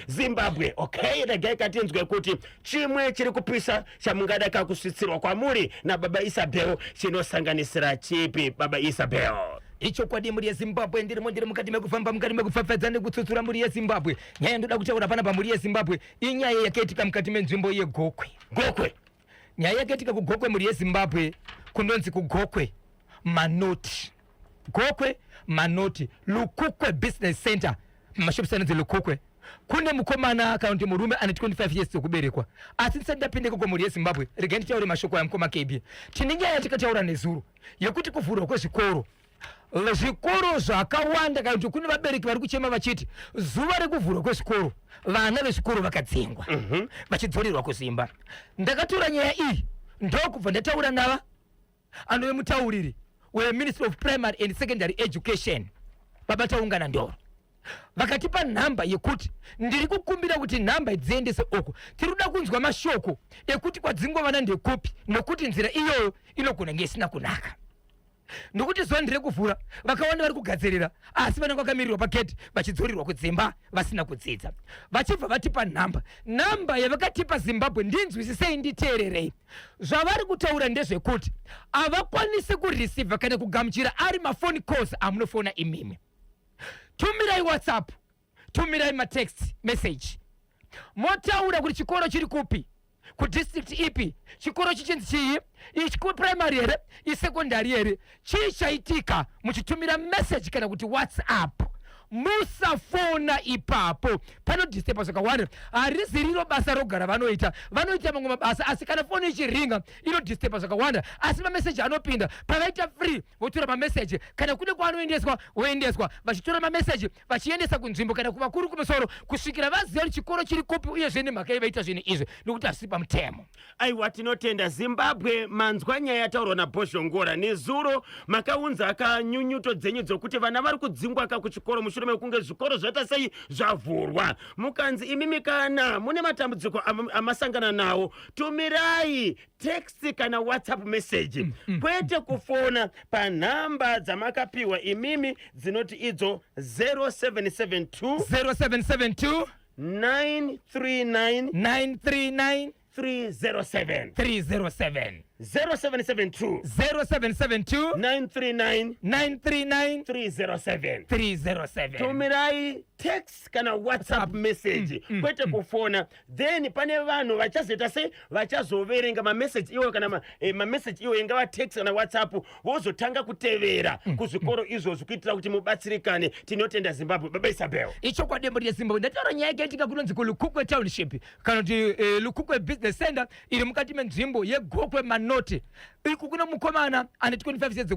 Zimbabwe, okay, regai katinzwe kuti chimwe chiri kupisa chamungada kakusvitsirwa kwamuri nababa Isabel chinosanganisira chipi baba Isabel? Icho kwadi muri yeZimbabwe ndiri mukati mekufamba mukati mekufafadza nekutsutsura muri yeZimbabwe. Nyaya ndoda kutaura pana pamuri yeZimbabwe inyaya yakaitika mukati menzvimbo yeGokwe. Nyaya yakaitika kuGokwe muri yeZimbabwe kunonzi kuGokwe Manoti Lukukwe Business Center mashopisana dzeLukukwe. Kune mukomana akaunti murume ane 25 years dzekuberekwa. Asi ndisati ndapindeko kwamuri yeZimbabwe regai nditaure mashoko yamukoma KB. Tine nyaya yatikataura nezuro yekuti kuvhurwa kwezvikoro zvakawanda kana kuti kune vabereki vari kuchema vachiti zuva rekuvhurwa kwezvikoro vana vezvikoro vakadzingwa vachidzorerwa kuzimba. Ndakatora nyaya iyi ndokubva ndataura nava anove mutauriri weMinistry of Primary and Secondary Education baba taungana ndoro vakatipa nhamba yekuti ndiri kukumbira kuti nhamba dziendese uko tiruda kunzwa mashoko ekuti kwadzingwa vana ndekupi nokuti nzira iyoyo inogona nge isina kunaka. nokuti zuva ndiri kuvhura vakawanda vari kugadzirira asi vanenge vakamirirwa pagedhi vachidzorirwa kudzimba vasina kudzidza vachibva vatipa nhamba yavakatipa Zimbabwe ndinzwisisei nditeererei. Zvavari kutaura ndezvekuti havakwanisi kurisivha kana kugamuchira ari mafoni calls amunofona imimi. Tumirai WhatsApp, tumirai matext message, motaura kuti chikoro chiri kupi, kudistrict ipi, chikoro chichinzi chii, ichi primary here, isekondari here, chii chaitika muchitumira message kana kuti WhatsApp. Musafona ipapo panodisturba zvakawanda. Harisi riro basa rogara vanoita mamwe mabasa asi kana foni ichiringa inodisturba zvakawanda. Asi mameseji anopinda pakaita free votora mameseji kana kune kwaanoendeswa woendeswa vachitora mameseji vachiendesa kunzvimbo kana kuvakuru kumusoro kusvikira vaziva kuti chikoro chiri kupi uyezve nemhaka yevaita zvinhu izvi nokuti hazisi pamutemo. Aiwa, tinotenda Zimbabwe manzwa nyaya yataurwa naBoshongora nezuro makaunza akanyunyuto dzenyu dzokuti vana vari kudzingwa kuchikoro mushure mekunge zvikoro zvaita sei zvavhurwa. Mukanzi imimi kana mune matambudziko amasangana nawo tumirai text kana WhatsApp message kwete kufona panhamba dzamakapiwa imimi dzinoti idzo 0772 939 307 0772 939 307 tumirai text kana WhatsApp message kwete kufona. Then pane vanhu vachazoita sei vachazoverenga mameseji iwo kana mameseji iwo ingava text kana WhatsApp vozotanga kutevera kuzvikoro izvozvo kuitira kuti mubatsirikane. Tinotenda Zimbabwe. Baba Isabel, ichokwadi mberi yeZimbabwe ndataura nyaya yakaitika kunonzi kuLukukwe Township kana kuti Lukukwe Business Center iri mukati menzvimbo yeGokwe Manote. Iku kuna mukomana ane 25 years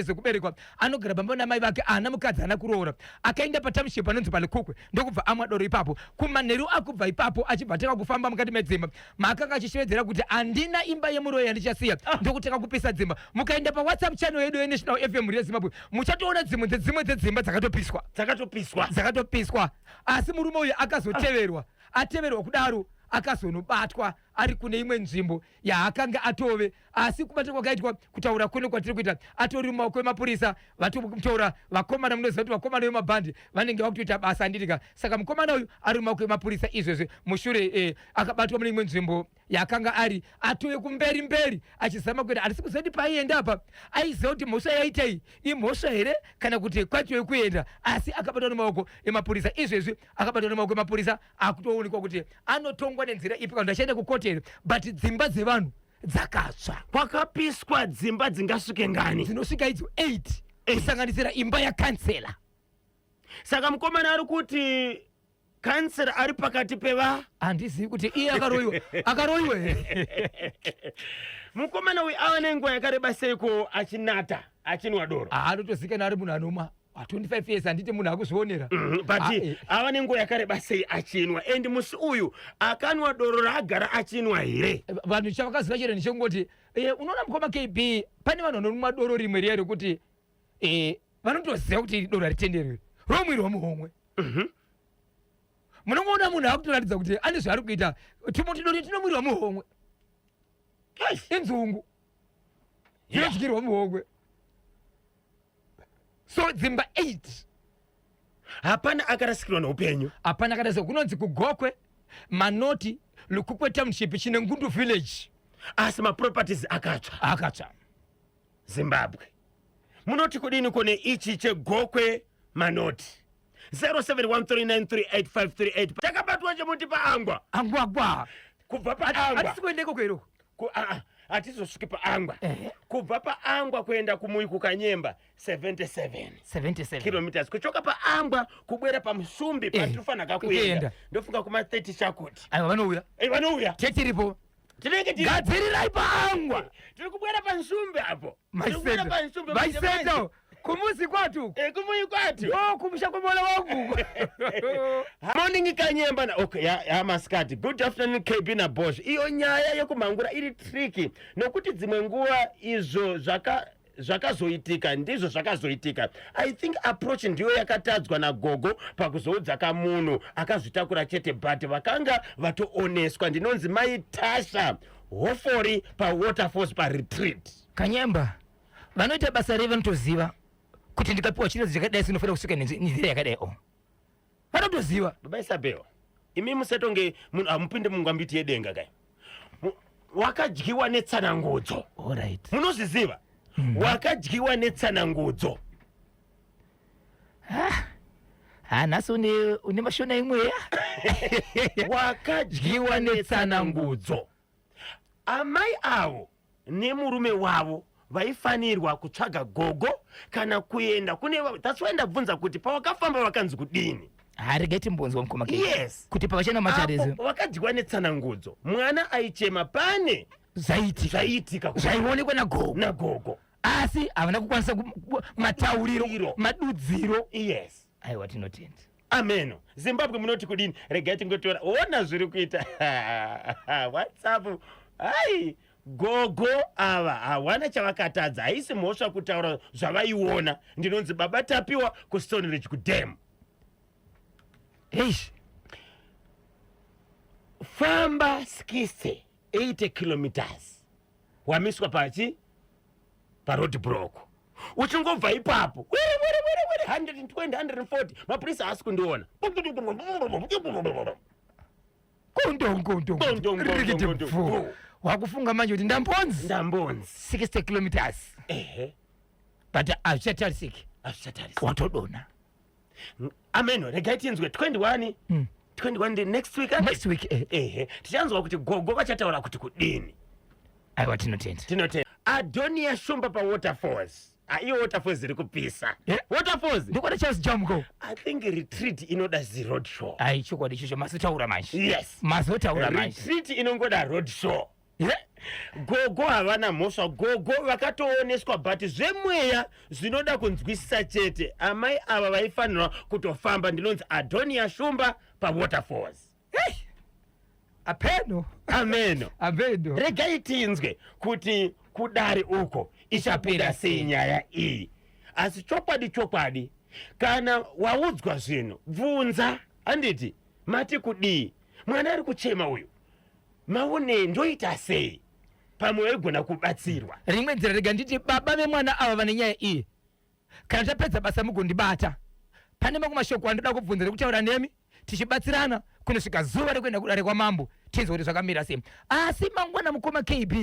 dzekuberekwa anogara baba namai vake ana mukadzi ana kuroora akaenda paTownship anonzi paLukukwe ndokubva amwa doro ipapo. Kumanheru akubva ipapo achibva ataka kufamba mukati medzimba maakanga achishevedzera kuti handina imba yemuroyi yandichasiya ndokutaka kupisa dzimba. Mukaenda paWhatsApp channel yedu yeNational FM yeZimbabwe muchatoona dzimwe dzedzimba dzakatopiswa. Asi murume uyu akazoteverwa ateverwa kudaro akazonobatwa ari kune imwe nzvimbo yaakanga atove. Asi kubata kwakaitwa kutaura kuno kwatiri kuita atori mumaoko emapurisa vatotaura vakomana munoziva kuti vakomana vemabhandi vanenge vakutoita basa handitika. Saka mukomana uyu ari mumaoko emapurisa izvezve mushure akabatwa mune imwe nzvimbo yaakanga ari atove kumberi achizama kuenda. Handisi kuziva kuti paienda apa aiziva kuti mhosva yaitei imhosva here kana kuti kwatiwe kuenda. Asi akabatwa nemaoko emapurisa izvezvi akabatwa nemaoko emapurisa akutoonekwa kuti anotongwa nenzira ipi kana kuti achaenda kukoteri. But dzimba dzevanhu dzakatsva, kwakapiswa dzimba dzingasvike ngani, dzinosvika idzo 8 kusanganisira imba yakansela. Saka mukomana ari kuti kansela ari pakati peva, handizivi kuti iye akaroiwa mukomana uyu ava nenguva yakareba seiko achinata achinwa doro. Anotozikana ari munhu anoma 25 years handiti munhu akuzvionera. But ava nenguva yakareba sei achinwa, and musi uyu akanwa doro raagara achinwa here. Vanhu chavakaziva chero ndechekungoti unoona mukoma KB pane vanhu vanomwa doro rimwe riya rekuti vanotoziva kuti doro haritenderwi romwiri womuhomwe. Munongoona munhu akutoratidza kuti ane zvaari kuita timoti doro tinomwiri womuhomwe inzungu inodyirwa muhomwe. So dzimba 8 hapana akarasikirwa noupenyu, hapana akarasikirwa. Kunonzi kuGokwe Manoti Lukukwe Township chine Ngundu Village, asi maproperties akatsva. Zimbabwe munoti kudini kune ichi cheGokwe Manoti? 0713938538 takabatwa chemuti paangwa kubva paangwa hatisi kuendeko kweroko hatizosviki paangwa kubva paangwa kuenda kumui kukanyemba 77 kilometers kuchoka paangwa kubwera pamusumbi patinofanira kakuenda ndofunga kuma 30 chakuti. Aiwa vanouya tetiripo gadzirirai paangwa tiri kubwera pamusumbi apo maiseta kumuzi kwatu kumui kwatu kumusha kwemola wangu. Morning kanyemba na okay ya maskati. Good afternoon KB na Bosch. Iyo nyaya yokumangura iri tricky nokuti dzimwe nguva izvo zvakazoitika ndizvo zvakazoitika. I think approach ndiyo yakatadzwa naGogo pakuzoudza munhu akazvitakura chete but vakanga vatooneswa. Ndinonzi mai Tasha Hofori pa Waterfalls pa retreat Kanyemba vanoita basa reve vanotoziva kuti ndikapiwa chinhu chakadai sinofanira kusvika nenzira yakadai vanotoziva. Baba Isabel, imi musatonge hamupinde mungambiti yedenga kai. Wakadyiwa netsanangudzo. Alright. Munozviziva? Wakadyiwa netsanangudzo. Nhasi une mashona imweya. Wakadyiwa netsanangudzo. Amai avo nemurume wavo vaifanirwa kutsvaga gogo kana kuenda kune that's why ndabvunza kuti pawakafamba vakanzi kudini. Regai timbonzwa mukoma ke. Yes. Kuti pavachena macharezi. Wakadyiwa netsanangudzo. Mwana aichema pane zvaiitika zvaionekwa nagogo. Asi havana kukwanisa matauriro madudziro. Yes. Aiwa tinotenda. Amen. Zimbabwe munoti kudini? Regai tingotora. Ona zviri kuita. WhatsApp. Ai, gogo ava hawana chavakatadza. Haisi mhosva kutaura zvavaiona. Ndinonzi baba tapiwa kuStone Ridge kudam. Eish. Famba 80 kilometers. Wamiswa pachi? Parodi broko. Uchingobva ipapo. Wiri 120 140. Mapurisa hasi kundiona. Kondo. Wakufunga manje kuti ndambonzi 60 kilometers. But azvichatarisiki. Watodona. Amen. Regai tinzwe 21. 21 the next week. Tichanzwa kuti gogo vachataura kuti kudini. Aiwa tinotenda. Adonia Shumba pa waterfalls. Iyo waterfalls iri kupisa. Waterfalls ndikona Charles Jamgo. I think retreat inoda road show. Chokwadi ichocho mazotaura manje. Yes. Mazotaura manje. Retreat inongoda road show. Gogo havana mhosva. Gogo vakatooneswa but zvemweya zvinoda kunzwisisa chete. Amai ava vaifanirwa kutofamba. Ndinonzi Adonia Shumba pa waterfalls. Apeno. Amen. Regai tinzwe kuti kudari uko ichapera sei nyaya iyi. Asi chokwadi kana waudzwa zvinhu bvunza. Handiti mati kudii? Mwana ari kuchema uyu maone ndoita sei? Pamwe waigona kubatsirwa. Rimwe nzira rega nditi baba vemwana ava vane nyaya iyi. Kana tapedza basa mugondibata. Pane mamwe mashoko andoda kubvunza rekutaura nemi tichibatsirana kunosvika zuva rekuenda kudare kwamambo tinzwa kuti zvakamira sei. Asi mangwana mukoma KB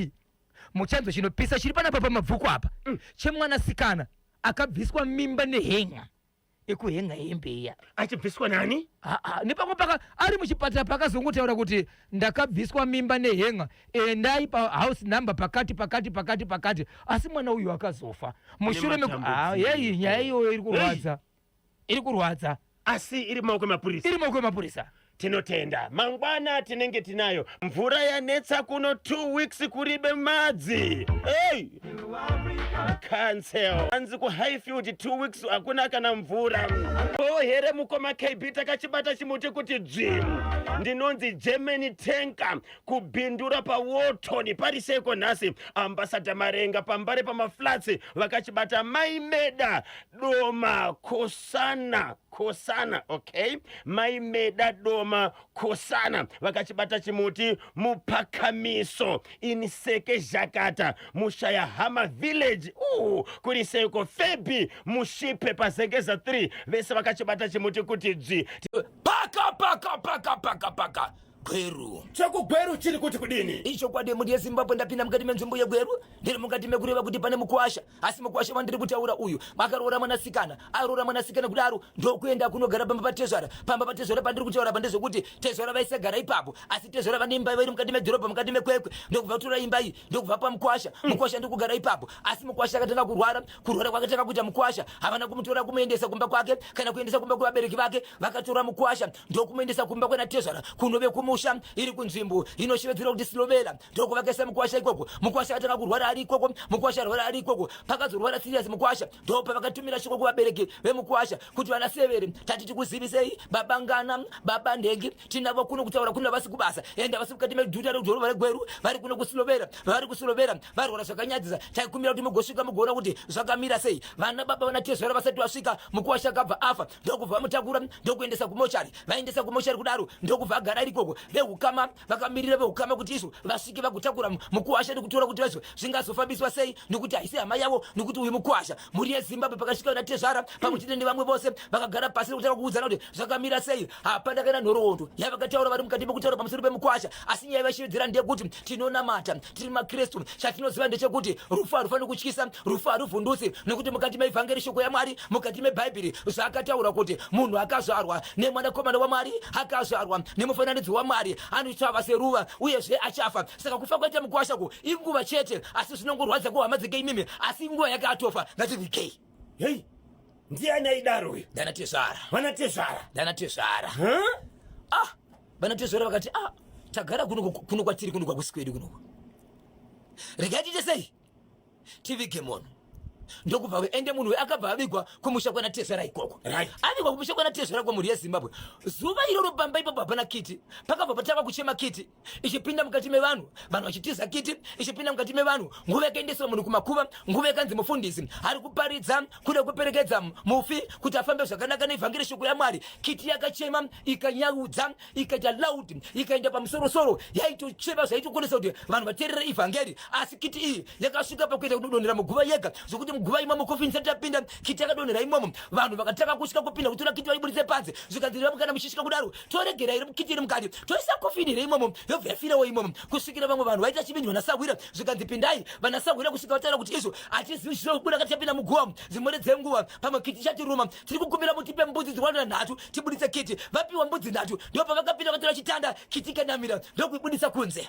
muchanzo chinopisa chiri panapa pamabvuku apa chemwanasikana akabviswa mimba nehenga ekuhenga yembeya. Achibviswa nani? Nepamwe ari muchipatara pakazongotaura kuti ndakabviswa mimba nehenga endai pahouse number pakati. Asi mwana uyu akazofa mushure yeyi nyaya iyoyo iri kurwadza. Asi iri maoko emapurisa. Tinotenda mangwana tinenge tinayo mvura yanetsa kuno 2 weeks kuribe madzi. Cancel. Anzi ku Highfield 2 weeks hakuna kana mvura. Here mukoma KB takachibata chimuti kuti dzim. Ndinonzi Germany tanker kubindura pa Wharton pariseko nhasi. Ambassador Marenga pambare pamaflats vakachibata Maimeda Doma Kosana, okay? Maimeda Doma Kosana vakachibata chimuti mupakamiso iniseke Jakata mushaya Hama village kuri seko Febi mushipe pasengeza 3 vese vakachibata chimuti kuti dzi paka Gweru. Chakugweru chiri kuti kudini? Icho kwade muri yeZimbabwe ndapinda mukati menzvimbo yegweru ndiri mukati mekureva kuti pane mukwasha. Asi mukwasha mandiri kutaura uyu makarora mwanasikana kudaro ndokuenda kunogara pamba patezvara pandiri kutaura pandezvokuti tezvara vaisagara ipapo asi tezvara vane imba vari mukati medhorobha mukati mekwekwe ndokubva kutora imba iyi ndokubva pamukwasha mukwasha ndiri kugara ipapo asi mukwasha akatanga kurwara kwakatanga kuita mukwasha havana kumutora kumuendesa kumba kwake kana kuendesa kumba kuvabereki vake vakatora mukwasha ndokumuendesa kumba kwena tezvara kunove kumusha iri kunzvimbo inoshevedzera kuti Slovela ndokuvakaisa mukwasha ikoko. Mukwasha akatanga kurwara ari ikoko pakazorwara serious mukwasha ndopa vakatumira shoko kuvabereki vemukwasha kuti vana Severe tatiti kuzivisei baba Ngana baba Ndengi tinavo kuno kutaura kuna vasi kubasa enda vasi mukati medhuta redhorobha regweru vari kuno kuSlovela varwara zvakanyadzisa taikumira kuti mugosvika mugoona kuti zvakamira sei. Vana baba vana Tezvara vasati vasvika mukwasha akabva afa ndokubva mutakura ndokuendesa kumoshari vaendesa kumoshari kudaro ndokubva agara ikoko veukama vakamirira veukama kuti isu vasvike vagotakura mukuwasha nekutora kuti vaizvo zvingazofambiswa sei nekuti haisi hama yavo nekuti uyu mukuwasha mhuri yezimbabwe pakasvika na tezvara pamwe chete nevamwe vose vakagara pasi nekutanga kuudzana kuti zvakamira sei. hapana kana nhoroondo yavakataura vari mukati mekutaura pamusoro pemukuwasha, asi nyaya yavaishevedzera ndeyekuti tinonamata tiri makristu. chatinoziva ndechekuti rufu harufani kutyisa, rufu haruvhundutsi, nekuti mukati meivhangeri shoko yamwari, mukati mebhaibheri zvakataura kuti munhu akazvarwa nemwanakomana wamwari, akazvarwa nemufananidzo wamwari, anochava seruva uyezve achafa. saka kufa kwaita mukuwashako inguva chete, asi zvinongorwadza kuhama dzeke imimi, asi inguva yakatofa. ngativhikei. Hei, ndiani aidaro uyu? Danatezvara. Vanatezvara. Danatezvara. Vanatezvara vakati tagara kuno kwatiri kuno kwakusikwedu kuno. Regai tiite sei? Tivige munhu. ndokubva ende munhu akabva avigwa kumusha kwanatezvara ikoko. Avigwa kumusha kwanatezvara kwamhuri yeZimbabwe. Zuva iroro pamba ipapo hapana kiti. Pakabva patava kuchema kiti. Ichipinda mukati mevanhu, vanhu vachitiza kiti, ichipinda mukati mevanhu, nguva yakaendeswa munhu kumakuva, nguva yakanzi mufundisi ari kuparidza kuda kuperekedza mufi kuti afambe zvakanaka nevhangeri shoko yaMwari. Kiti yakachema, ikanyaudza, ikaita loud, ikaenda pamusoro-soro, yaitochema zvaitokonesa kuti vanhu vateerere ivhangeri. Asi kiti iyi yakasvika pakuita kudonhera muguva yega, zvokuti muguva imomo kofi isati yapinda, kiti yakadonhera imomo, vanhu vakataka kusvika kupinda kutora kiti vaibudise panze. Zvikanzi kana muchisvika kudaro toregera iri kiti iri mukati, toisa kofini iri imomo, yobva yafirawo imomo, kusvikira vamwe vanhu vaita chipindu vanasahwira. Zvikanzi pindai, vanasahwira kusvika vataura kuti izvo hatizivi zvinobuda kati yapinda muguva. Dzimwe dzenguva pamwe kiti chatiruma, tiri kukumbira mutipe mbudzi dzirwanda 3 tibuditse kiti. Vapiwa mbudzi 3 ndipo pavakapinda vatora chitanda, kiti ikanamira ndokuibudisa kunze.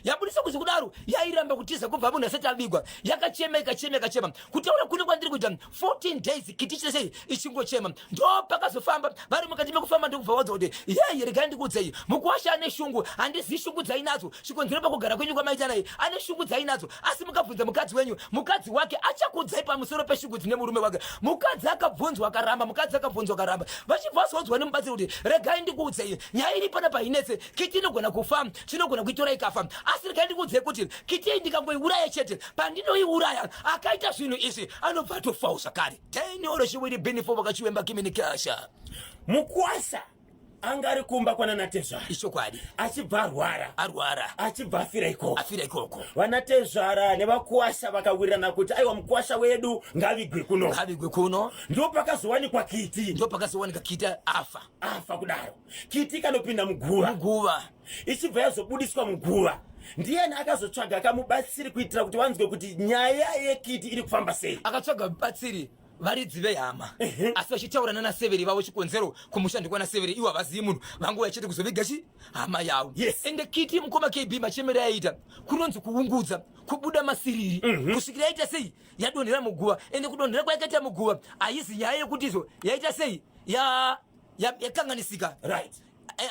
Yabudisa kunze kudaro yairamba kutiza kubva munhu asati avigwa. Yakachema ikachema kutaura kune kwandiri kuita 14 days kiti chese ichingochema. Ndo pakazofamba vari mukati mekufamba ndokubva wadza kuti yeye regai ndikuudzei, mukuwasha ane shungu, handizivi shungu dzainadzo. Chikonzero pakugara kwenyu kwamaita naye ane shungu dzainadzo. Asi mukabvunza mukadzi wenyu, mukadzi wake achakudzai pamusoro peshungu dzine murume wake. Mukadzi akabvunzwa akaramba, mukadzi akabvunzwa akaramba. Vachibva vazodzwa nemubatsiri kuti regai ndikuudzei, nyaya iri panapa inetse, kiti inogona kufa, chinogona kuitora ikafa. Asi regai ndikuudzei kuti kiti ndikangoiuraya chete, pandinoiuraya akaita zvinhu izvi anobva atofawo zvakare. 10 oro chiwiri benefo vakachiwemba kiminikasha. Mukuwasha anga ari kumba kwananatezvara Ishokwadi. achibva arwara achibva afira ikoko. Vanatezvara nevakuwasha vakawirirana kuti aiwa mukuwasha wedu ngavigwe kuno. Ndo pakazowanikwa kiti. Ndo pakazowanika kiti afa kudaro. Kiti kanopinda muguva. Ichibva yazobudiswa muguva. Ndiyani akazotsvaga akamubatsiri kuitira kuti wanzwe kuti nyaya yekiti iri kufamba sei. Akatsvaga mubatsiri varidzi vehama, asi vachitaurana naseveri vavo chikonzero kumushandi kwanaseveri. Iwo havazivi munhu, vanguva yachete kuzoviga hama yavo. Ende kiti mukoma KB machemero yaita kunonzi kuungudza, kubuda masiriri, kusvikira yaita sei yadonhera muguva. Ende kudonhera kwayakaita muguva haizi nyaya yekuti izvo yaita sei yakanganisika.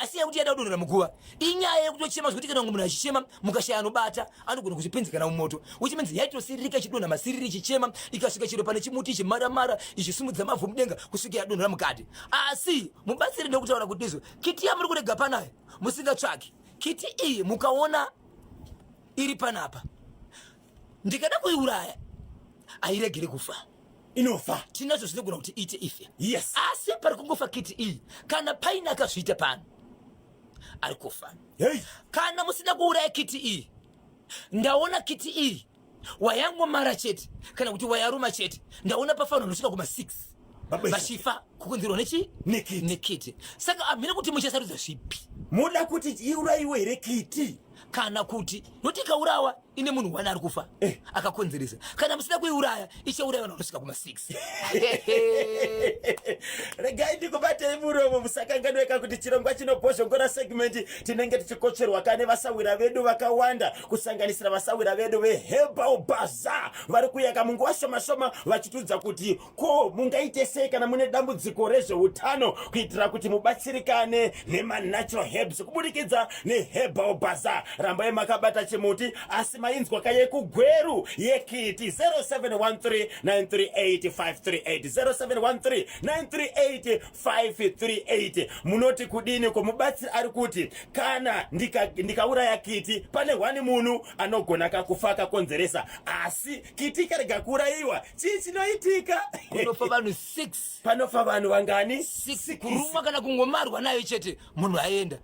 Asi yakuti yada kudonhera muguva inyaya yekutochema zvokuti kana munhu achichema mukashaya anobata anogona kuzvipinzikana mumoto. Which means yaitosiririka ichidonha masiriri ichichema, ikasvika chiro pane chimuti ichimaramara ichisimudza mavhu mudenga kusvika yadonhera mukati. Asi mubatsiri ndokutaura kuti izvo kiti yamuri kurega panayo musingatsvaki. Kiti iyi mukaona iri panapa, ndikada kuiuraya hairegere kufa, inofa. tinazvo zvinogona kuti ite ife. Asi pari kungofa kiti iyi, kana paine akazviita pano ari kufa. Kana musina kuuraya kiti iyi, ndaona kiti iyi wayangomara chete kana kuti wayaruma chete, ndaona pafanwa nosvika kuma6 vachifa kukonzerwa nekiti. Saka hamina kuti muchasarudza zvipi. Muda kuti iurayiwe here kiti kana kuti noti ikaurawa ine munhu wani ari kufa akakonzeresa. Kana musina kuiuraya ichauraya vanhu vanosvika kuma6. Regai ndikubatei muromo musakanganweka kuti chirongwa chinobhozhongora segmenti tinenge tichikocherwa kane vasawira vedu vakawanda, kusanganisira vasawira vedu veHerbal Bazaar vari kuyaka munguva shoma vachitudza kuti ko mungaite sei kana mune dambudziko rezveutano kuitira kuti mubatsirikane nemanatural herbs kubudikidza neHerbal Bazaar. Rambai makabata chimuti asi mainzwa kaye kugweru yekiti 0713938538 0713938538. Munoti kudini ko mubatsiri ari kuti kana ndikauraya kiti pane wani munhu anogona kakufa kakonzeresa, asi kiti karega kuurayiwa chii chinoitika? Kunofa vanhu 6. Panofa vanhu vangani? 6. Kurumwa kana kungomarwa nayo chete munhu aenda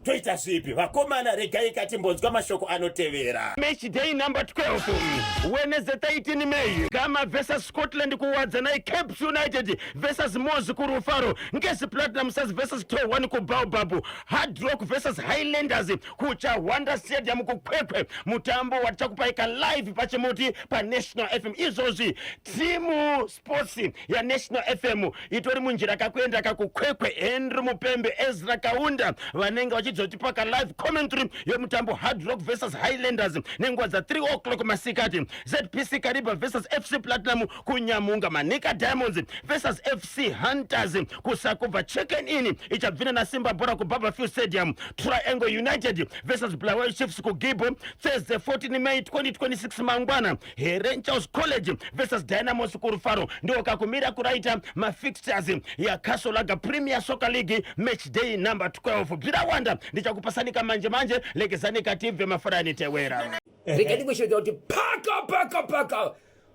toita zvipi vakomana regai katimbonzwa mashoko anotevera. Match day number 12 Wednesday 13 May Gama versus Scotland kuwadzanai Cape United versus Moz kurufaro Ngezi Platinum Stars versus Towan kubaobabu Hard Rock versus Highlanders kuChawanda Stadium kukwekwe mutambo watakupaika live pachimuti pa National FM. Izozvi timu sports ya National FM itori munjira kakuenda kakukwekwe. Henry Mupembe, Ezra Kaunda vanenge vachizotipaka live commentary yomutambo Hard Rock versus Highlanders nenguva dza 3 o'clock masikati. ZPC Kariba versus FC Platinum kunyamunga. Manika Diamonds versus FC Hunters kusakubva. Chicken in ichabvina na Simba Bora kuBarberfield Stadium. Triangle United versus Bulawayo Chiefs kuGibo Thursday 14 May 2026 mangwana. Herenchaus College versus Dynamos kurufaro ndio kakumira kuraita mafixtures ya Kasolaga Premier Soccer League match day number 12. Bvira wanda ndichakupasanika manje legezanika TV mafarani tewera. Rekadi kushoto kuti paka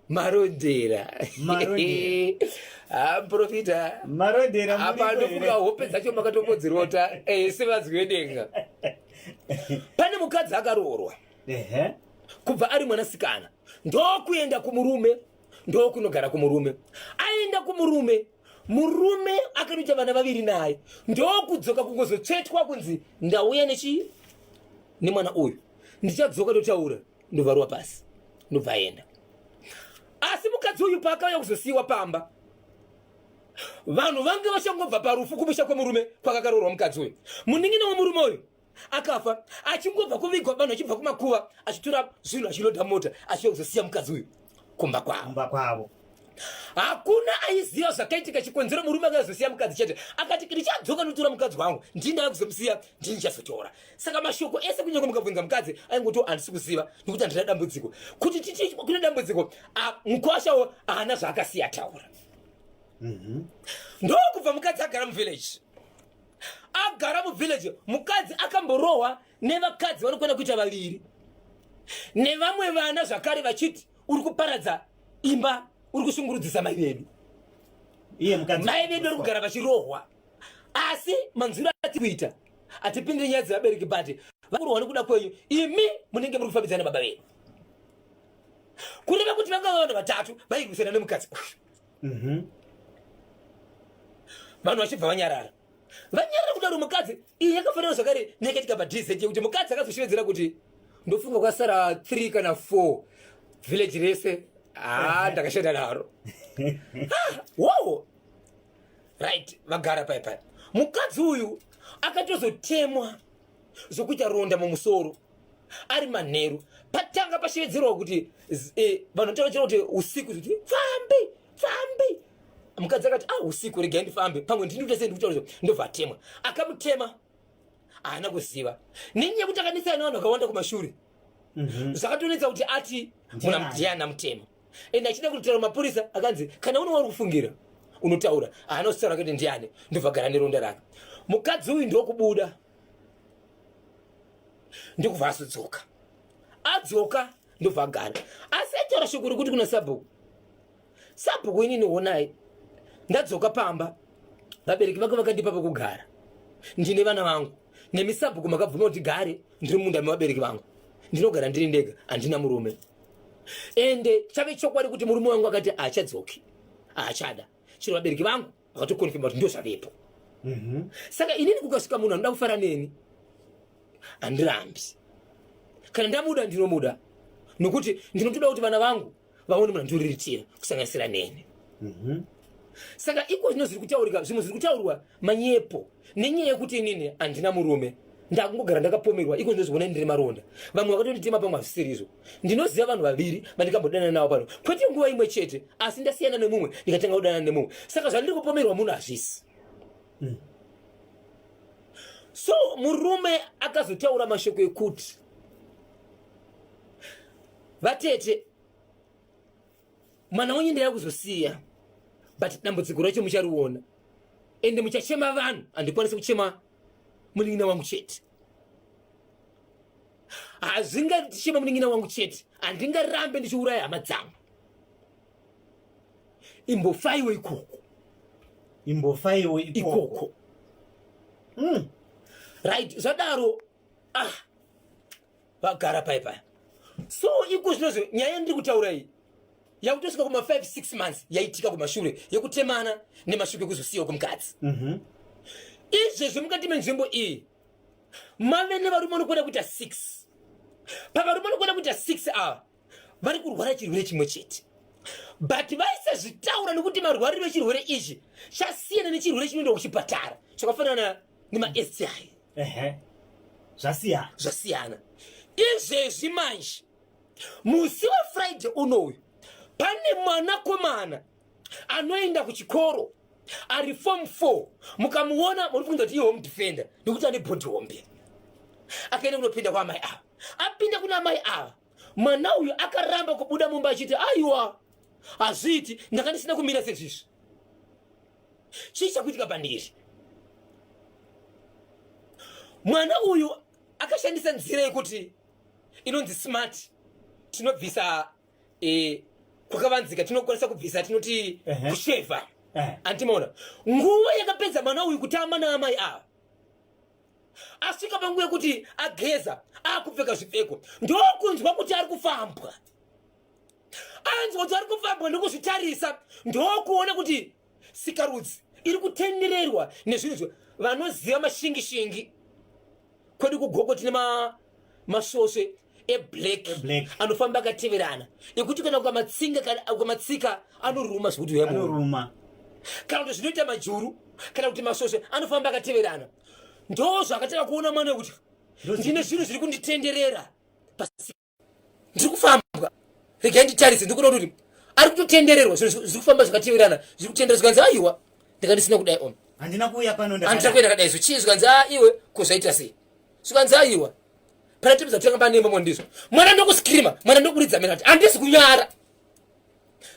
marodera. Profita. Marodera apa ndofunga hope dzacho makatopodzirota sevadzwedenga. Pane mukadzi akarorwa. Kubva ari mwanasikana ndokuenda kumurume ndokunogara kumurume. Aenda kumurume murume akanoita vana vaviri naye ndokudzoka kungozotsvetwa kunzi ndauya nemwana uyu ndichadzoka ndotaura ndobvarwa pasi ndobvaenda. Asi mukadzi uyu paakauya kuzosiyiwa pamba vanhu vange vachangobva parufu kumusha kwemurume kwakakarorwa mukadzi uyu. Munin'ina wemurume uyu akafa achingobva kuvigwa vanhu achibva kumakuva achitora zvinhu achiloda mota achiuya kuzosiya mukadzi uyu kumba kwavo. Hakuna aiziva zvakaitika chikonzero murume akazosiya mukadzi chete. Akati ndichadzoka notora mukadzi wangu ndinda kuzomusiya ndinichazotora. Saka mashoko ese kunyange mukabvunza mukadzi aingoti handisi kuziva nokuti handina dambudziko. Kuti titi kune dambudziko mukwashawo haana zvaakasiya taura. Ndokubva mukadzi agara muvillage. Agara muvillage mukadzi akamborohwa nevakadzi vanokwenda kuita vaviri. Nevamwe vana zvakare vachiti uri kuparadza imba uri kushungurudzisa mai vedu. Mai vedu uri kugara vachirohwa. Asi manzwiro ati kuita atipindire nyaya dzevabereki bati vakurohwa nekuda kwenyu imi munenge muri kufambidzana baba vedu. Kureva kuti vanga vanhu vatatu vairwisana nemukadzi uyu. Vanhu vachibva vanyarara kudaro mukadzi iye yakafanira zvakare nekatika padhize yekuti mukadzi akazoshevedzera kuti ndofunga kwasara 3 kana 4 village rese ndakashanda naro. Wow. Right, vagara pai. Mukadzi uyu akatozotemwa zokuita ronda mumusoro ari manheru. Patanga pashevedzerwa kuti vanhu taura kuti usiku kuti fambi. Mukadzi akati usiku regai ndifambe pamwe ndinoita sei ndikutaura ndobva atemwa. Akamutema haana kuziva nenyaya kuti akanisana nevanhu vakawanda kumashure. Zvakatonetsa kuti ati munamudhiyana mutema. Ende achida kutaura mapurisa akanzi kana une wari kufungira unotaura haana kutaura kuti ndiani ndobva agara neronda rake. Mukadzi uyu ndokubuda ndokubva adzoka ndobva agara. Asi aitaura shoko rekuti kuna sabhuku inini honai ndadzoka pamba vabereki vake vakandipa pekugara ndine vana vangu nemisabhuku makabvuma kuti gare ndiri munda mevabereki vangu ndinogara ndiri ndega handina murume. Ende chave chokwadi kuti murume wangu akati achadzoki achada chiro vabereki vangu vakatokonfirma kuti ndio zvavepo. Saka inini kukasvika munhu anoda kufara neni handirambi. Kana ndamuda ndinomuda nokuti ndinotoda kuti vana vangu vaone munhu andiriritira kusanganisira neni. Saka iko zvino zviri kutaurika zvimwe zviri kutaurwa manyepo nenyaya yekuti inini handina murume ndakungogara ndakapomerwa iko zvino zvikuona ndiri maronda. Vamwe vakatonditema pamwe hazvisirizo. Ndinoziva vanhu vaviri vandikambodana navo pano kwete nguva imwe chete asi ndasiyana nemumwe ndikatanga kudana nemumwe. Saka zvandiri kupomerwa munhu hazvisi. So murume akazotaura mashoko ekuti vatete mwana wenyu ndaya kuzosiya but dambudziko racho muchariona ende muchachema vanhu handikwanisi kuchema munin'ina wangu chete. Hazvingatichema munin'ina wangu chete handingarambe ndichiuraya hama dzangu. Imbofaiwe ikoko. right zvadaro vagara paipa. So iko zvinozvo nyaya ndiri kutaura iyi yakutosvika kuma 5-6 months yaitika kumashure yekutemana nemashure kuzosiyiwa kumukadzi. Izvezvi mukati menzvimbo iyi mave nevarume vanokwenda kuita 6. Pavarume vanokwenda kuita 6 ava vari kurwara chirwere chimwe chete, but vaisazvitaura nekuti marwariro echirwere ichi chasiyana nechirwere chinoenda kuchipatara chakafanana nema-STI. Zvasiyana. Izvezvi manje musi waFriday unoyu pane mwanakomana anoenda kuchikoro ari form 4, mukamuona munofunga kuti iye home defender nekuti ane bhodhi hombe. Akaenda kunopinda kwaamai ava, apinda kuna amai ava, mwana uyu akaramba kubuda mumba achiti aiwa hazviti ndakandisina kumira sezvizvi. Chii chakuitika pandiri? Mwana uyu akashandisa nzira yekuti inonzi smart, tinobvisa kwakavanzika, tinokwanisa kubvisa tinoti kusheva. Antimaona nguva yakapedza mwana uyu kutamba naamai ava, asvika panguva yekuti ageza akupfeka zvipfeko, ndokunzwa kuti ari kufambwa. Anzwa kuti ari kufambwa ndokuzvitarisa, ndokuona kuti sikarudzi iri kutendererwa nezvinhu vanoziva mashingi kwedu kugoko tine masvosve eblack anofamba akateverana ekuti kana ukamatsika anoruma zvekuti anoruma, kana kuti zvinoita majuru kana kuti masvosve anofamba akateverana. Ndo zvakataka kuona mwana kuti ndine zvinhu zviri kunditenderera pasi, ndiri kufamba, regai nditarise, ndikuona kuti ari kutotendererwa zvinhu zviri kufamba zvakateverana, zviri kutendera zvikanzi aiwa ndakandisina kudai ono, handina kuuya pano handina kuenda kadai zo. Chii zvikanzi iwe kuzvaita sei? Zvikanzi aiwa pana tipi dzatanga panemamo ndizvo. Mwana ndokuskirima, mwana ndokuridza mena kuti handisi kunyara.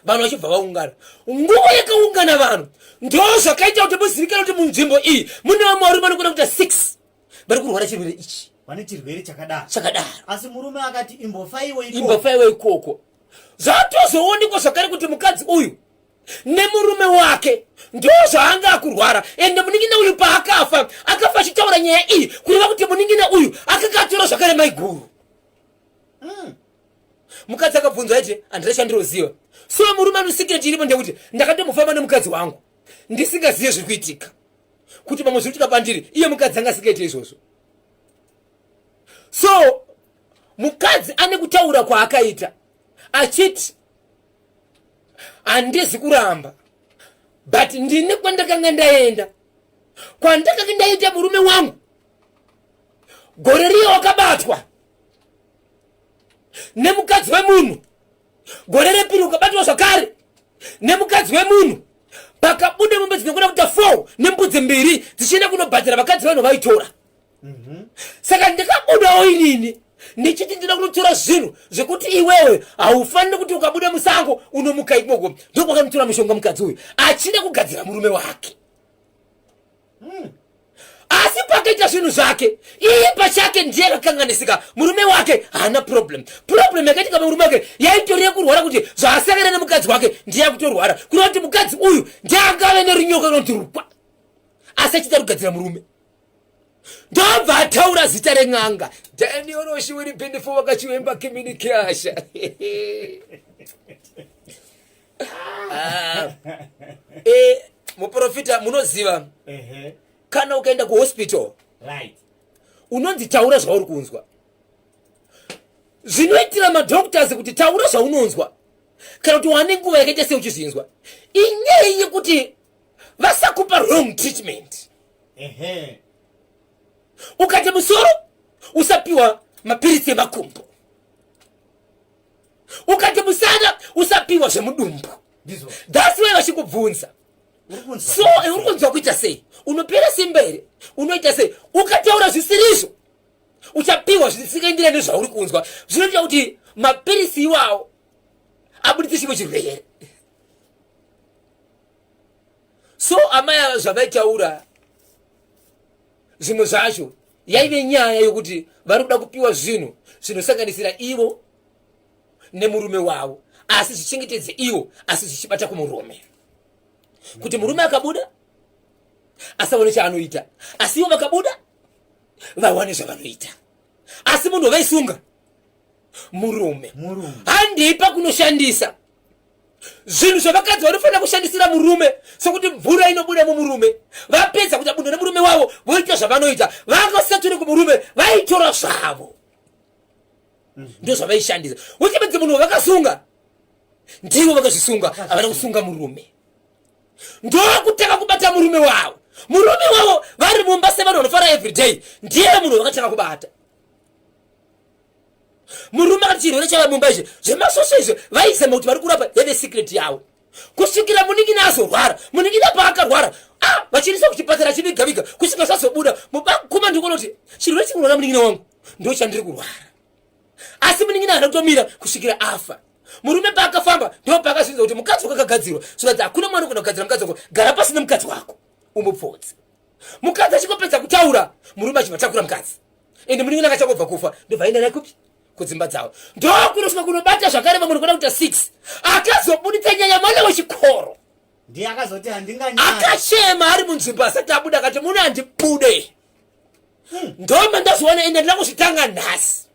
Vanhu vachibva vaungana, nguva yakaungana vanhu ndo zvakaita kuti muzivikana kuti munzvimbo iyi mune vamauri vanokona kuita 6 vari kurwara chirwere ichi, vane chirwere chakadaro. Asi murume akati imbofaiwe ikoko. Zvatozoonekwa zvakare kuti mukadzi uyu nemurume wake ndo zvaanga akurwara, ende munin'ina uyu paakafa achitaura nyaya iyi kureva kuti munin'ina uyu akakatora zvakare maiguru. Mukadzi akabvunzwa aiti handina chandiroziva. So murume anosikireti iripo ndekuti ndakatomufamba nemukadzi wangu ndisingazive zviri kuitika, kuti pamwe zviri kuitika pandiri iye mukadzi anga asingaite izvozvo. So mukadzi ane kutaura kwaakaita achiti handisi kuramba, but ndine kwandakanga ndaenda, kwandakanga ndaita murume wangu gore riye wakabatwa nemukadzi wemunhu, gore repiri ukabatwa zvakare nemukadzi wemunhu, pakabuda mombe dzinokona kuita 4 nembudzi 2 dzichienda kunobhadhira vakadzi vanhu vaitora. Saka ndikabudawo inini ndichiti ndida kunotora zvinhu zvekuti iwewe haufaniri kuti ukabuda musango unomuka ikoko. Ndokwakanotora mushonga mukadzi uyu achida kugadzira murume wake. Asi pakaita zvinhu zvake iye pachake ndiye akakanganisika, murume wake haana problem yakaitika murume wake yaitoreye kurwara kuti zvaasangana nemukadzi wake ndiye akutorwara, kureva kuti mukadzi uyu ndiye angave nerunyoka rinoti rukwa, asi achida kugadzira murume. Ndobva ataura zita ren'anga Daniel Oshiwiri Pindifo wakachiwemba Kimini Kiasha. Muprofita munoziva kana ukaenda kuhospital unonzi taura zvauri kunzwa. Zvinoitira madhoktors kuti taura zvaunonzwa kana kuti wane nguva yakaita seuchizvinzwa, inyaya yekuti vasakupa wrong treatment. Ukati musoro usapiwa mapirisi emakumbo, ukati musana usapiwa zvemudumbu. That's why vachikubvunza so uri kunzwa kuita sei, unopera simba here, unoita sei. Ukataura zvisirizvo uchapiwa zvisingaenderani nezvauri kunzwa, zvinoita kuti mapirisi iwawo abuditse chimwe chirwere. So amaya zvavaitaura zvimwe zvacho yaive nyaya yokuti vari kuda kupiwa zvinhu zvinosanganisira ivo nemurume wavo, asi zvichengetedze ivo, asi zvichibata kumurume, kuti murume akabuda asaone chaanoita, asi ivo vakabuda vawane zvavanoita. Asi munhu wakaisunga murume handipa kunoshandisa zvinhu zvavakadzi vanofanira kushandisira murume, sokuti mvura inobuda mumurume. Vapedza kuti abunda nemurume wavo voita zvavanoita, vakasaturi kumurume vaitora zvavo, ndo zvavaishandisa. Uchipedza munhu wavakasunga ndivo vakazvisunga, havana kusunga murume. Ndokutaka kubata murume wavo. Murume wavo vari mumba sevanhu vanofara everyday, ndiye munhu wakataka kubata. Murume ati chirwere chava mumba izvi zvemasosha izvi vaizema kuti vari kurapa yeve secret yavo. Kusvikira munin'ina azorwara, munin'ina paakarwara vachirisa kuchipatara chivigaviga, kusvika zvazobuda mubakuma ndikonoti chirwere chikunoona munin'ina wangu ndo chandiri kurwara. Asi munin'ina haana kutomira kusvikira afa. Murume paakafamba ndo paakazvinza kuti mukadzi wakagadzirwa, zvikati hakuna mwana kana kugadzira mukadzi wako, gara pasi nemukadzi wako umupfodze. Mukadzi achingopedza kutaura, murume achivatakura mukadzi, ende munin'ina akachangobva kufa, ndobva aenda naye kupi kudzimba dzavo. Ndokunosvika kunobata zvakare vamwe kona kuita 6 akazobuditsa nyaya mwana wechikoro, ndiye akazoti handinganyaya, akachema ari munzvimbo asati abuda akati muna handibude. Ndoma ndazoona ende ndina kuzvitanga nhasi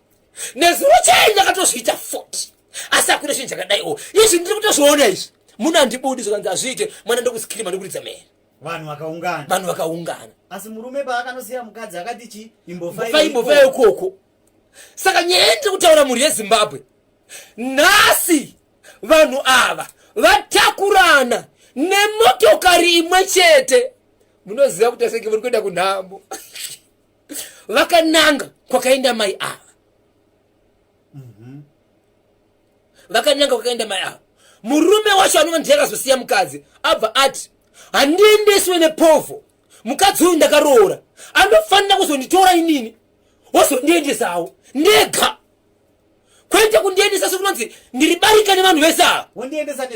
nezuro chaini akatozviita 40, asi hakuna chinhu chakadaiwo. Izvi ndiri kutozviona izvi, muna handibudi zvakanzi azviite, mwana ndokusikirima ndikuridza mhere. vanhu vakaungana. Asi murume paakanosiya mukadzi akati chi imbofai ikoko. Saka nyaya ndiri kutaura mhuri yeZimbabwe nhasi, vanhu ava vatakurana nemotokari imwe chete. Munoziva kuti asenge muri kuenda kunhambo vakananga kwakaenda mai ava, vakananga kwakaenda mai ava. Murume wacho anova ndiyakazosiya mukadzi abva ati handiendeswe nepovho, mukadzi uyu ndakaroora, anofanira kuzonditora inini wozondiendesawo ndega, kwete kundiendesa sokunonzi ndiri barika nevanhu vese ava, wondiendesa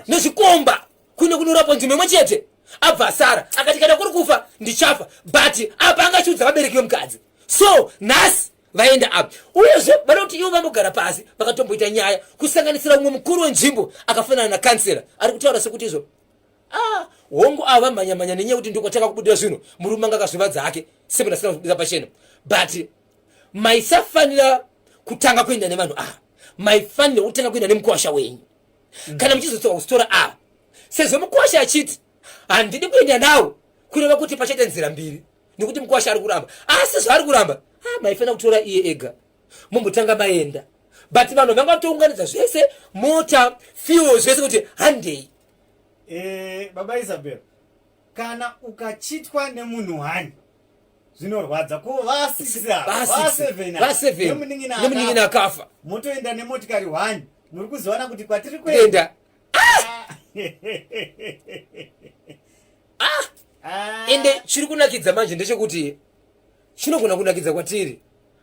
nezvikomba kune kunorapwa nzvimbo imwe chete. Abva asara akati kana kuri kufa ndichafa, but apa angachiudza vabereki vemukadzi. So nhasi vaenda apa, uyezve vada kuti ivo vambogara pasi vakatomboita nyaya, kusanganisira umwe mukuru wenzvimbo akafanana nakansera ari kutaura sekuti izvo hongu ava mhanyamhanya nenyaya kuti ndokwataka kubudira zvino. Murume anga akazvivadza hake semunasina kubisa pachena, but maisafanira kutanga kuenda nevanhu ava, maifanira kutanga kuenda nemukwasha wenyu. Kana muchizotsoka kusitora ava, sezvo mukwasha achiti handidi kuenda nawo, kureva kuti pachaita nzira mbiri, nekuti mukwasha ari kuramba. Asi zvaari kuramba maifanira kutora iye ega, mumbotanga maenda. But vanhu vanga vatounganidza zvese, mota, fuel, zvese kuti handei. Baba Isabel, kana ukachitwa nemunhu hani zvinorwadza, ko va7 nemunin'ina akafa, motoenda nemotikari hani, muri kuziwana kuti kwatiri kuenda. Ende chiri kunakidza manje ndechekuti chinogona kunakidza kwatiri,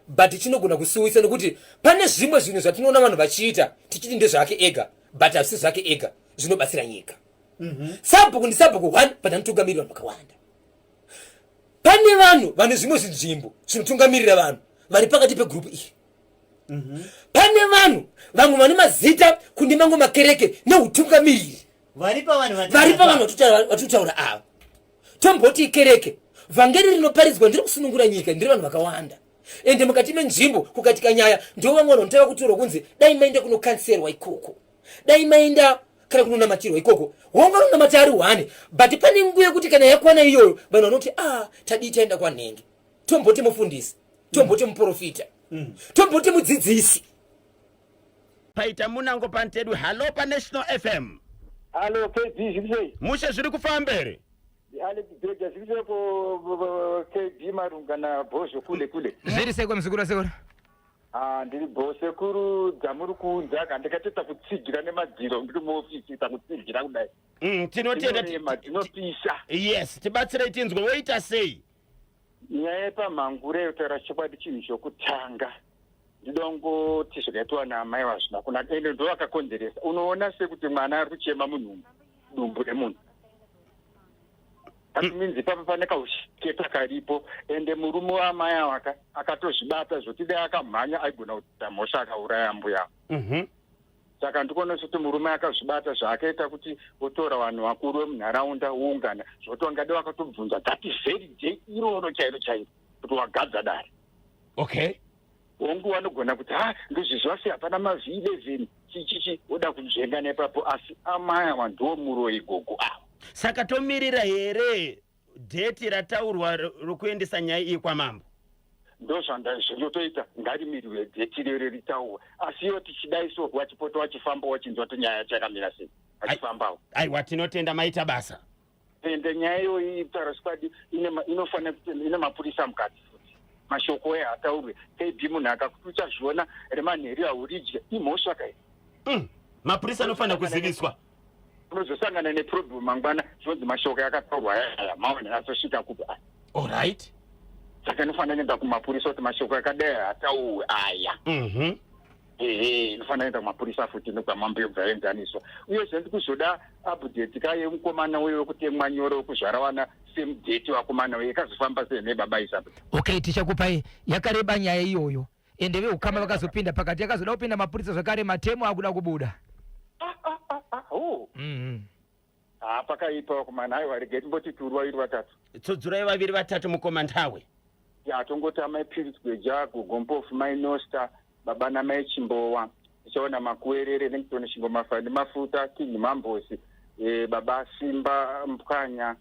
but chinogona kusuwisa, nekuti pane zvimwe zvinhu zvatinoona vanhu vachiita tichiti ndezvake ega, but hazvisi zvake ega, zvinobatsira nyika. Sabhuku ndisabhuku 1 but anotungamirira vanhu vakawanda. Pane vanhu vane zvimwe zvinzvimbo zvinotungamirira vanhu vari pakati pegrupu iyi. Pane vanhu vamwe vane mazita kunde mango makereke neutungamiriri vari pavanhu vatutaura ava. Tomboti ikereke vhangeri rinoparidzwa ndiri kusunungura nyika ndiri vanhu vakawanda, ende mukati menzvimbo kukatika nyaya ndo vamwe vanotava kutorwa kunzi dai maenda kunokanserwa ikoko, dai maenda kana kunonamatirwa ikoko. Honga runamata ari 1, but pane nguva yekuti kana yakwana iyoyo vanhu vanoti tadii taenda kwanhenge. Tomboti mufundisi, tomboti muprofita, tomboti mudzidzisi. Paita munango pantedu. Halo pa National FM. Halo KB zviri mushe zviri kufamba here? Alex Bega zviri po KB marungana bosho kule zviri sekwa mzukuru sekuru. Ndiri bose kuru dzamuri kuunza kandikateta kutsigira nemadziro ndiri muofisi takutsigira kudai. Tinotenda tinopisha. Yes, tibatsire tinzwe woita sei? Nyaya yepamhangure yotaura chokwadi chinhu chokutanga. Ndidongoti zvakaitwa naamai vazvina kunaka, ende ndo akakonzeresa. Unoona sekuti mwana ari kuchema munhu dumbu remunhu. Minzi papa pane kaushiketa karipo, ende murume wamai ava akatozvibata zvotidai akamhanya aigona kuita mhosva akauraya mbuya. Saka ndikuona kuti murume akazvibata zvaakaita kuti otora vanhu vakuru vemunharaunda oungana, zvotonga dai vakatobvunza that very day iroro chairo. kuti wagadza dare. Okay. Ongu wanogona kuti ndozvizvasi hapana mavhi 11 chichichi oda kujenga nepapo, asi amai awa ndo muroyi gogo ava. Saka tomirira here dheti rataurwa rokuendesa nyaya iyi kwamambo? Ndozvandotoita, ngarimiriwe dheti rero ritaurwa, asi iyo tichidaiso wachipota wachifamba wachinzwa kuti nyaya chakamira sei achifambawo. Aiwa, tinotenda maita basa. Ende nyaya iyoyi tarasipadi inofanira kuti ine mapurisa mukati futi. Mashoko aya ataurwe KB munhu akakuti uchazviona remanheri auridye imhosva kai. Mapurisa anofanira kuziviswa. Unozosangana neproblem mangwana zvinonzi mashoko akataurwa aya maone asosvika kupi aya. Alright. Saka inofanira kuenda kumapurisa kuti mashoko akadai ataurwe aya. Inofanira kuenda kumapurisa futi nekwamambo yobva yaenzaniswa. Uyezve ndikuzoda update kaye mukomana wewe kuti mwanyoro kuzvara wana same date wakomana wewe kazofamba sei nebaba isapo. Okay, tichakupai yakareba nyaya iyoyo. Ende veukama vakazopinda pakati, yakazoda kupinda mapurisa zvakare, matemo akuda kubuda. Pakaipa wakomana hayi waregeti mboti turwa iri vatatu. Todzurai vaviri vatatu mukomandawe. Tongoti amai Piritzgweja, Gogompofu, mai Nosta, baba namai Chimbowa. Tichaona makuerere nekutone Chimbo Mafani Mafuta, King Mambosi, baba Simba Mpkanya,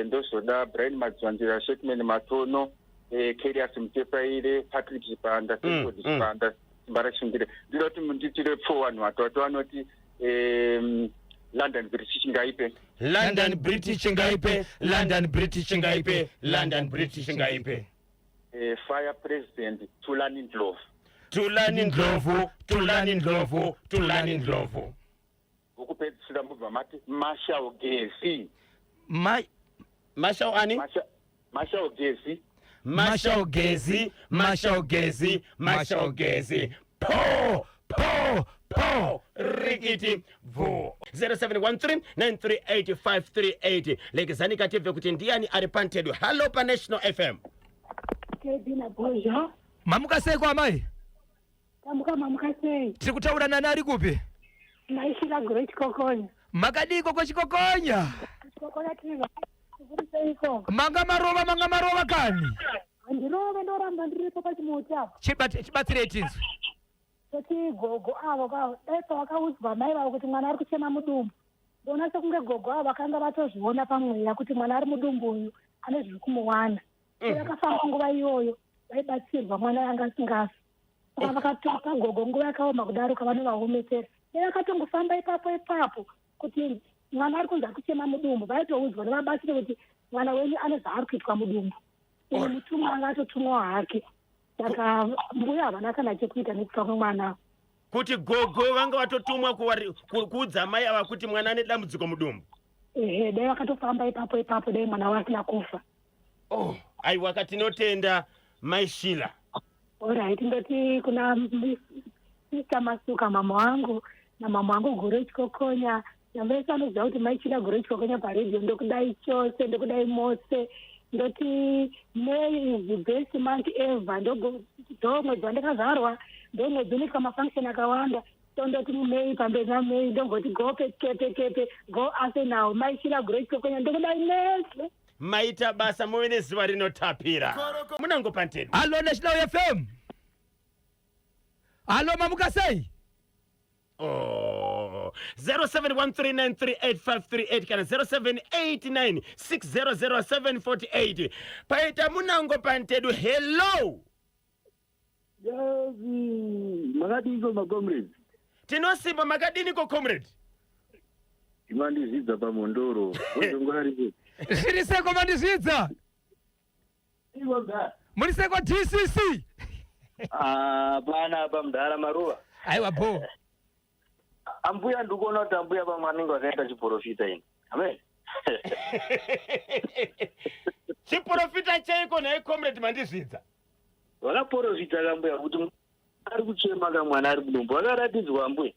ndozoda Brian Madzwanzira, Shekman Matono, Kerias Mtepaire, Patrick Chipanda, Tempo Chipanda, Simbara Shingire. Ndinoti munditire 4-1 watu wanoti London British ngaipe. London British ngaipe. London British ngaipe. London British ngaipe. Fire President Tulani Ndlovu. Tulani Ndlovu. Tulani Ndlovu. Tulani Ndlovu. Ukupedzisira mubva mati Marshall Gezi. Marshall ani? Marshall Gezi. Marshall Gezi. Marshall Gezi. Marshall Gezi. Po. Rikiti vo 0713938538 legezani kative kuti ndiani ari pantedu. Hello pa National FM. Kedina boja. Mamuka sei kwa mai? Mamuka sei. Tiri kutaura nani ari kupi? Naishira Great Kokonya. Makadiko kwa Chikokonya. Kokonya tiri. Kuseiko. Manga marova kani? Ndirove ndoramba ndiripo pachimota. Chibatsire chinzi. Kuti gogo avo daipa vakaudzwa mai vavo kuti mwana ari kuchema mudumbu. Ndona sekunge gogo avo vakanga vatozviona pamweya kuti mwana ari mudumbu uyu ane zviri kumuwana. Vakafamba nguva iyoyo vaibatsirwa mwana yanga asingafi. Saka vakatopa gogo nguva yakaoma kudaro kavanovaomesera. Vakatongofamba ipapo kuti mwana ari kunzi ari kuchema mudumbu. Vaitoudzwa nevabatsiri kuti mwana wenyu ane zvaari kuitwa mudumbu. Uyu mutumwa anga atotumwa hake. Saka mbuya havana kana chekuita nekufa kwemwana. Kuti gogo vanga vatotumwa kuudza mai ava kuti mwana ane dambudziko mudumbu. Dai vakatofamba ipapo dai mwana wasina kufa. Aiwa, katinotenda mai Shila. Alright, ndoti kuna Mr. Masuka mama wangu na mama wangu Gure Chikokonya. Nyambesa anoziva kuti mai Shila Gure Chikokonya paredio ndokudai chose, ndokudai mose. Ndoti May is the best month ever. Mwedzi wandakazvarwa mwedzi unoitwa mafunction akawanda. Ndoti May pamberi naMay ndongoti go kepe go Arsenal. Mai Shila Gure Chikokonya ndokudai mese. Maita basa muve nezuva rinotapira. Munango pantedu. Hello National FM. Hello mamuka sei? 0713938538 kana 0789600748. Paita munango pantedu. Hello. Makadiniko macomrade. Tinosimba makadiniko comrade. Imandizidza pamondoro. Ngwari. Zviri seko mandizvidza. Muri seko DCC. Pana pamudhara maruva. Aiwa bo. Ambuya ndikuona kuti ambuya pamwe anenge vakaita chiprofita ini. Amen. Chiprofita chaiko naye comrade mandizvidza. Vakaprofita kambuya kuti ari kuchema kamwana ari mudumbu. Vakaratidzwa ambuya.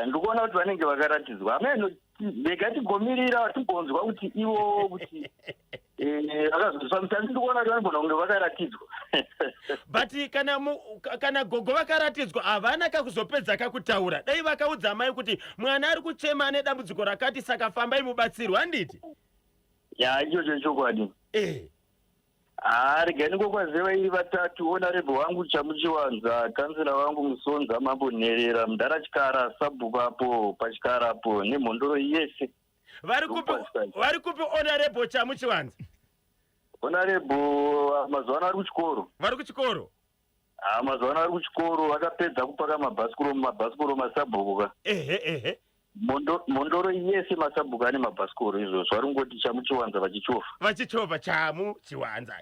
Ndikuona kuti vanenge vakaratidzwa. Amen. Ndikatigomirira tigonzwa kuti ivo kuti vakazozvifambisa ndikuona kuti vanogona kunge vakaratidzwa. But kana gogo vakaratidzwa havana kakuzopedza kakutaura. Dai vakaudza mai kuti mwana ari kuchema ane dambudziko rakati saka fambai mubatsirwa handiti? Ichocho chokwadi. regani kokwaziva iri vatatu, honorable wangu Chamuchiwanza, kansela wangu Musonza Mambo Nherera, Mudhara Chikara, Sabhuku apo Pachikara apo nemhondoro yese. Vari kupi honorable Chamuchiwanza? Honorable mazuva ari kuchikoro. Vari kuchikoro? Mazuva ari kuchikoro, vakapedza kupaka mabhasikoro masabhuku ka. Ehe. Mondoro yese masabhuku ane mabhasikoro izvozvo, vari kungoti Chamuchiwanza vachichova Chamuchiwanza.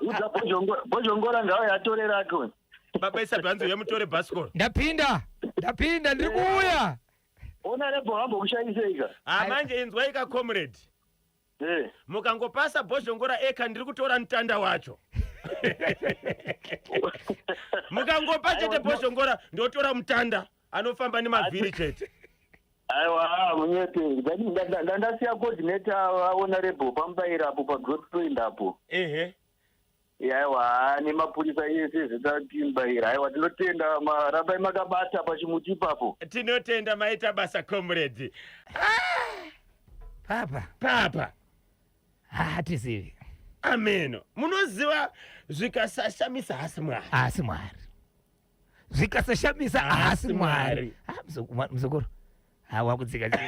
Udza Bhozhongora ngawo yatorera ko. Baba Isapi hanzi yamutore bhasikoro. Ndapinda ndiri kuuya. Honorable hambo kushaiseka. Manje inzwai ka comrade. Mukangopasa Bhozhongora eka ndiri kutora mtanda wacho. Mukangopa chete Bhozhongora ndotora mtanda anofamba nemavhiri chete. Aiwa munyete ndandasiya coordinator honorable pambaira apo pagrowth point apo. Aiwa nemapurisa yese zitatimbaira. Aiwa tinotenda marabai makabata pachimuti papo. Tinotenda maita basa comrade. Papa. Hatizivi. Ameno. Munoziva zvikasashamisa hasi Mwari. Zvikasashamisa hasi Mwari. Mzukuru. Wakudzika.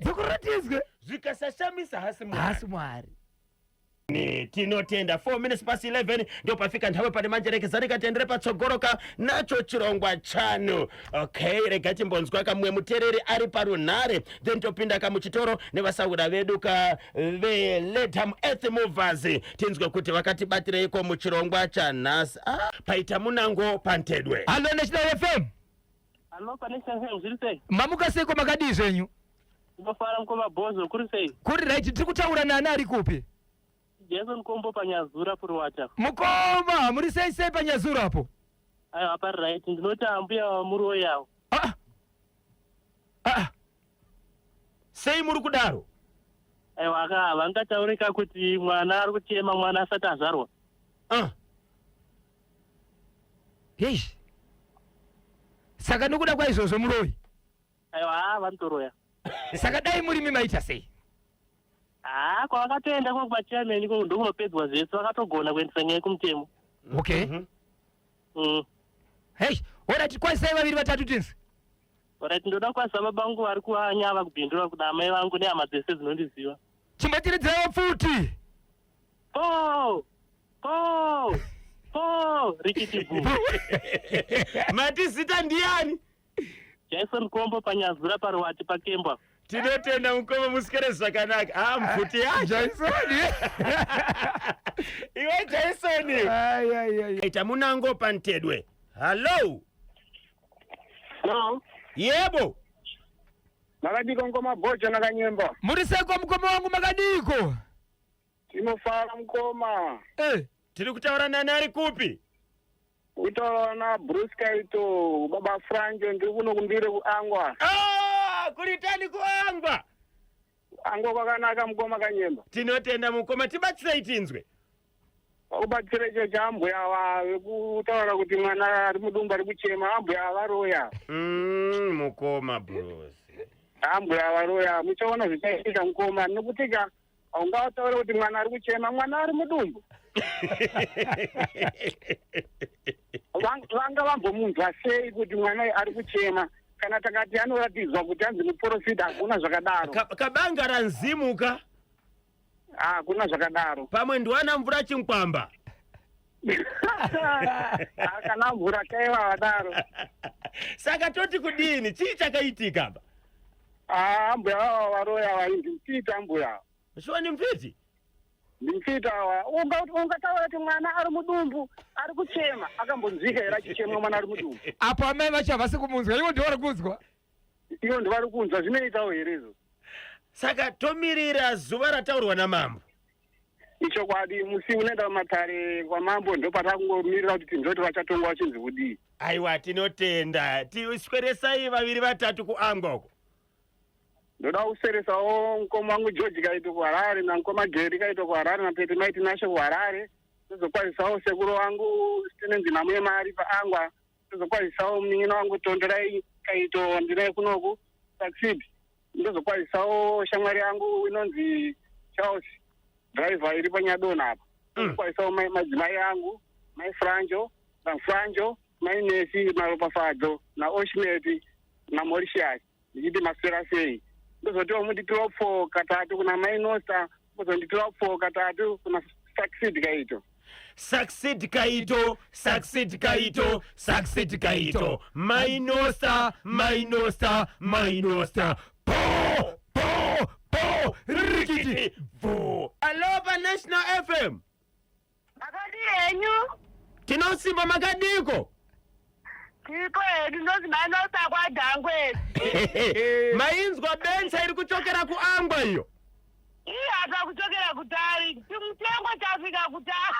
Mzukuru ratizwe. Zvikasashamisa hasi Mwari. Tinotenda 4 minutes past 11 ndio pafika nthawe pane manjerekezani katendere patsogoroka nacho chirongwa chanu. Okay, rega chimbonzwa kamwe mutereri ari parunhare then topinda kamuchitoro nevasaura vedu ka Ledham Earth Movers tinzwe kuti vakatibatireiko muchirongwa chanhasi. Paita munango pantedwe. Hello National FM. Hello National FM zviri sei? Mamuka seiko makadii zvenyu? Ndofara mukoma Bhozo kuri sei? Kuri right, tiri kutaura nani ari kupi? Jason Kombo Panyazura puri WhatsApp. Mukoma, muri sei Panyazura apo? Aiwa pari right, ndinoti ambuya muri yawo. Sei muri kudaro? Aiwa vangataurika kuti mwana ari kuchema mwana asati azvarwa. Yesh. Saka nokuda kwaizvozvo muroyi? Aiwa vanotoroya. Saka dai muri mimaita sei? Kwavakatoenda kwachairman iko ndokunopedzwa zvese vakatogona kuendesa nyaya kumutemo. Okay. Hey, orati kwasai vaviri vatatu tinzi. Orati ndoda kwasa babangu vari kuanyava kubhindura kuda amai vangu nehama dzese dzinondiziva. Chimbatiridzawo futi. Rikiti bhu. Mati zita ndiani? Jason Kombo Panyazura paruwati pakemba. Tinotenda mukoma musikere zvakanaka. Mfuti yacho. Jason. Iwe Jason. Ita munango pantedwe. Hello. No. Yebo. Makadiko ngoma Bhoja nakanyemba. Muri seko mukoma wangu makadiko. Tinofara mukoma. Tiri kutaura nani ari kupi? Utaura na Bruce Kaito, Baba Franjo ndiri kuno kumbire kuangwa. Kulitani kuangwa. Angwa kwakanaka mukoma kanyemba. Tinotenda mukoma tibatsirei tinzwe. Ubatsire icho chambuya wekutaura kuti mwana ari mudumbu ari kuchema ambuya varoya. Mukoma bros. Ambuya varoya muchaona zvichaitika mukoma nekutika aungataura kuti mwana ari kuchema mwana ari mudumbu. Vanga vambomunzwa sei kuti mwana ari kuchema kana takati anoratidzwa kuti anzi muprofita hakuna zvakadaro. Kabanga ranzimuka. Hakuna zvakadaro. Pamwe ndiwana mvura chinkwamba. Kana mvura kaiwa vadaro. Saka toti kudini chii chakaitika ba? Ambuya varoya vainzi mfita ambuya. Shwani mfiti? Mfita ungataura kuti mwana ari mudumbu ari kuchema akambonzwika here achichema mwana ari mudumbu. Apo amai vacho havasi kumunzwa, ivo ndivari kunzwa. Ivo ndivari kunzwa, zvinoitawo here izvo. Saka tomirira zuva rataurwa namambo. Ichokwadi musi unoenda kumatare kwamambo ndopatakungomirira kuti tinzoti vachatongwa vachinzi kudii. Aiwa tinotenda. Tisweresai vaviri vatatu kuangwa uko. Ndoda kuseresawo mukoma wangu George Kaito kuHarare namukoma Gary Kaito kuHarare napete maiti nashe kuHarare. Tozokwazisawo sekuru wangu Stenenzi Namuye Mari paangwa. Tozokwazisawo munin'ina wangu Tonderai Kaito ndinaye kunoku Succeed. Ndozokwazisawo shamwari yangu inonzi Charles driver iri panyadona apa kwaisawo madzimai angu mai Franjo mai Nesi Maropafadzo naOshmeti naMauritius ndichiti maswera sei ndozotiwo munditira 4 katatu kuna mai Nosta muzonditira 4 katatu kuna Succeed Kaito mai Nosta po rikiti vo Aloha National FM Makadi enyu tinosimba makadiko tiko edu ndozi mai Nosta kwaDhangwe mainzwa bencha iri kuchokera kuangwa iyo ata kuchokera kutari timutengo chafika kutari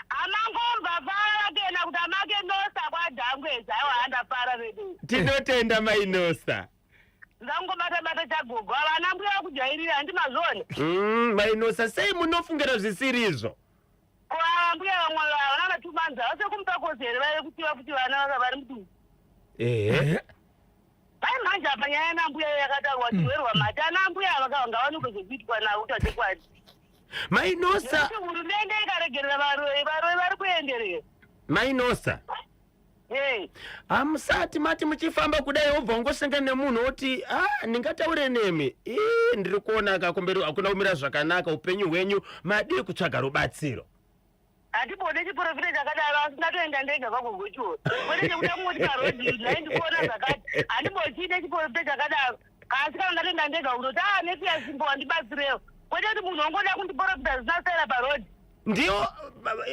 amangomba fara tena kuti amake Nosta kwaDhangwe zaiwa andafara vedu tinotenda mai Nosta ngangobata chagogo avana mbuya kujairira handi mazoni mai Nosta sei munofungira zvisirizo kwa mbuya vamwe vana vatumanza vase kumupakozere vari kutiva kuti vana vari mutu vai manje apa nyaya nambuya yakatarwa tiwerwa mati ana mbuya vakanga vanokozozvitwa navo utatekwadi mai Nosta hurumende ikaregerera varoi vari kuenderera mai Nosta amusati mati muchifamba kudai obva ngosangana nemunhu oti ndingataure nemi ndiri kuona akakomberi akuna kumira zvakanaka upenyu hwenyu madii kutsvaga rubatsiro hatibode chiprofita chakadaro asingatoenda ndega kwagogochiwo kwete chekuti amoti parodhi naindikuona zvakati handibochiite chiprofita chakadaro asi kana ndatoenda ndega kutoti nesiyasimbo wandibatsirewo kwete kuti munhu wangoda kundiprofita zvisinasaira parodhi ndiyo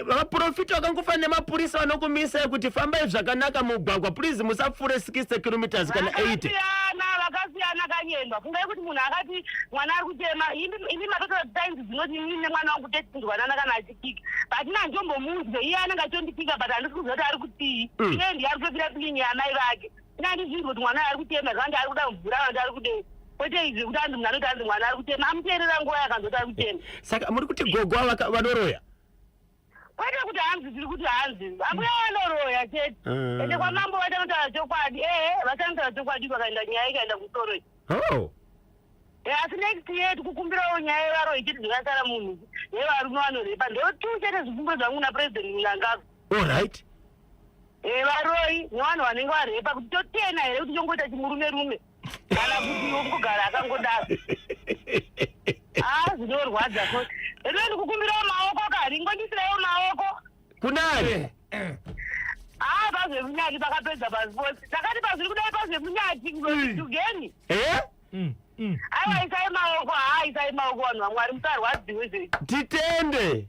vaprofita vakangofanira nemapurisa vanokumisai kuti fambai zvakanaka mugwagwa please musapfuure 60 kilometers kana 80 vakasiyana kanyendwa fungai kuti munhu akati mwana ari kutema ini matotal times dzinoti ini nemwana wangu tetindwanana kana achipika patina njombomunzwe iye anenge achondipika but handisi kuziva kuti ari kutii iye ndiye ari kutopira pilinyi yamai vake ine handizviri kuti mwana ari kutema zvandi ari kuda mvura vandi ari kudei kwete izvi kuti anzi munhu anoti anzi mwana ari kutema amuteerera nguva yakanzoti ari kutema saka muri kuti gogo vanoroya kwete kuti hanzi tiri kuti hanzi ambuya vanoroya chete ende kwamambo vatanotara chokwadi vatanotara chokwadi vakaenda nyaya ikaenda kusoro asi next year tikukumbirawo nyaya yevaro ichiti zvakasara munhu yevarume vanorepa ndotu chete zvifumbo zvangu napurezidendi mulangazo allright varoi nevanhu vanenge varepa kuti totena here kuti chongoita chimurume kana kuti wongogara akangodaro zvinorwadza ko ndo ndikukumbirawo maoko kari ngondisirawo maoko kunani pazvemunyati pakapedza pasipoti takati pazviri kudai pazvemunyati tugeni aiwa isai maoko isai maoko vanhu vamwari musarwadziwe zvei titende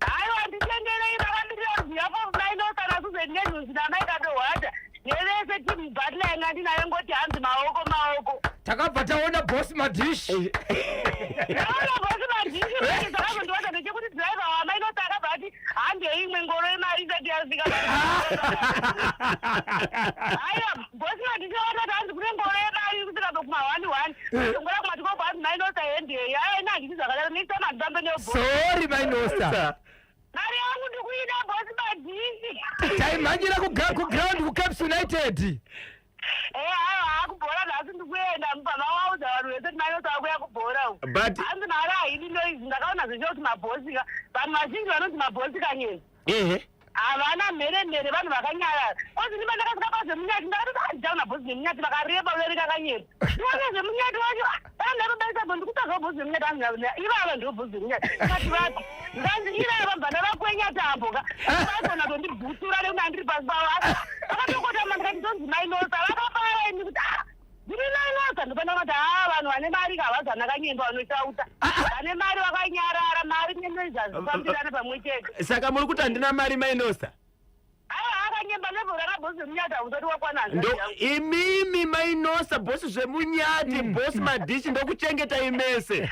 aiwa nditenderei vakamirira ziyapo mai Nosta nasuzeni nenhunzi namai kadohwata nevese timu bhatla yanga ndinayo ngoti hanzi maoko takabva taona bosi madishi taona bosi madishi takazondiwata ndechekuti dhiraiva wamai Nosta akabva ati handei imwe ngoro yemari isati yasvika aiwa bosi madishi akati hanzi kune ngoro yemari kusvika kuma 1 ngora kumati kwabva hanzi mai Nosta hendei ina handiti zvakadaro next time handitambe neobosi sorry mai Nosta mari yangu ndikuida bosi madishi taimhanyira kuground kuCaps United akubhora nhasi ndikuenda mupama waudza vanhu vese kuti mai Nosta akuya kubhora hanzi mari haidi noizi ndakaona zveshe kuti mabhosika vanhu vazhinji vanonzi mabhosika nyeni havana mheremhere vanhu vakanyarara kozi ndima ndakasvika pazvemunyati ndakati handichaona bhosi zvemunyati vakareba ulerika kanyeri ndione zvemunyati wacho andarobaisa bo ndikutazva bhosi zvemunyati ivava ndo bhosi zvemunyati kati vati ndanzi ivava mbva ndavakwenya tamboka vaigona tondibhutura nekuti handiri pasi pavo vakatokotama ndikati tonzi mai Nosta vakapara ini kuti ndiri mai Nosta ndopanda kuti vanhu vane mari kavazana kanyemba vanoshauta vane mari vakanyarara mari nezazvifambirana pamwe chete saka muri kuti handina mari mai Nosta akanyemba nevhura rabhosi zvemunyati hausati wakwana imimi mai Nosta bhosi zvemunyati bhosi madishi ndokuchengeta imese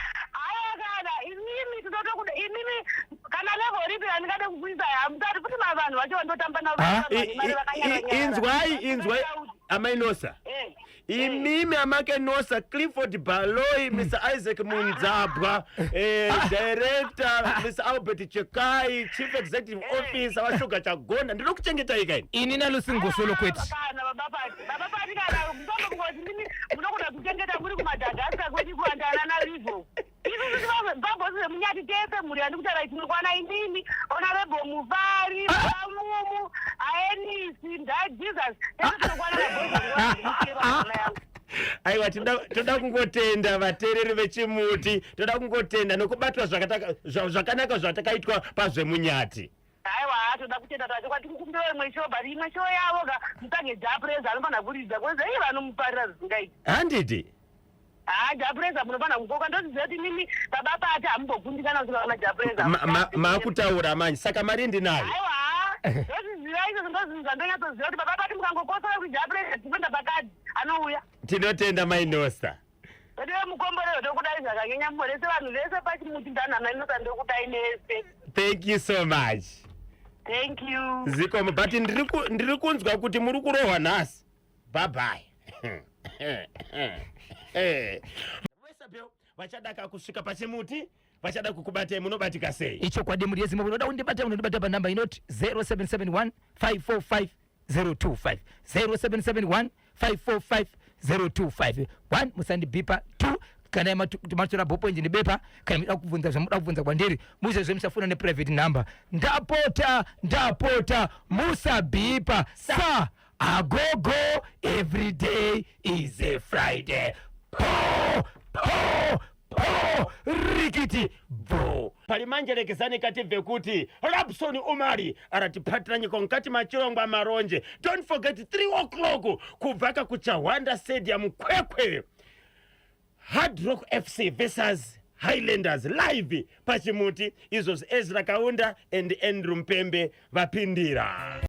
kana imimi tinotokuda imimi kana levhoripira andingade kukuisa hamutati kuti mavanhu vacho vandotamba navo inzwai amai Nosta imimi amake nosa Clifford Baloyi, Mr. Isaac Munzabwa, director Mr. Albert Chekai, chief executive officer wa Sugar Chagona. Ndinokuchengeta ikaini. Ini nalusingosolo kweti. Kana baba pati kana mtombo ngozi mimi unokuda kuchengeta muri kumadagaska kweti kuandana na rivo. Izo babo ze munyati tepe muri andikutara itinokwana indini ona rebo muvari bamumu aenisi nda Jesus itinokwana na aiwa toda kungotenda vateereri vechimuti, toda kungotenda nokubatwa zvakanaka zvatakaitwa pazvemunyati. aiwa toda kutenda kwati kukumbira imwe show bari imwe show yavo ka mutange japreza anofana kuridza kwenze iye vanomuparira zvisingaiti handiti japreza munofana kukoka ndoziziva kuti mimi baba pati hamubogundikana kuti vana japreza makutaura manje saka mari ndinayo. aiwa ndoziziva izvo ndozinza ndonyatsoziva kuti baba pati mukangokosora kuti japreza tipenda pakati anouya. Tinotenda mainosa. Ndiwe mukomborero ndokudai zvakanyanya murese vanhu vese pachimuti ndanhana inosa ndokudai nese. Thank you so much. Thank you. Zikomo, but ndiri kunzwa kuti muri kurohwa nhasi. Bye bye. Vesabyo vachadaka kusvika pachimuti, vachada kukubatai, munobatika sei? Icho kwadi muri yeZimbabwe unoda kundibata unondibata panamba inoti 0771 545 025 0771 545 025 1 musandibipa 2 kana tumatora bopo injini bepa kana muda kubvunza zvamuda kubvunza kwandiri muzvezve musafuna neprivate number ndapota musabipa sa agogo every day is a Friday rikiti bo palimanjerekezani katimve kuti Rabson Umari aratiphatira nyiko nkati machirongwa maronje. Don't forget 3 o'clock kubvaka kuChawanda Stadium Kwekwe, Hard Rock FC versus Highlanders live pachimuti. Izos Ezra Kaunda and Andrew Mpembe vapindira.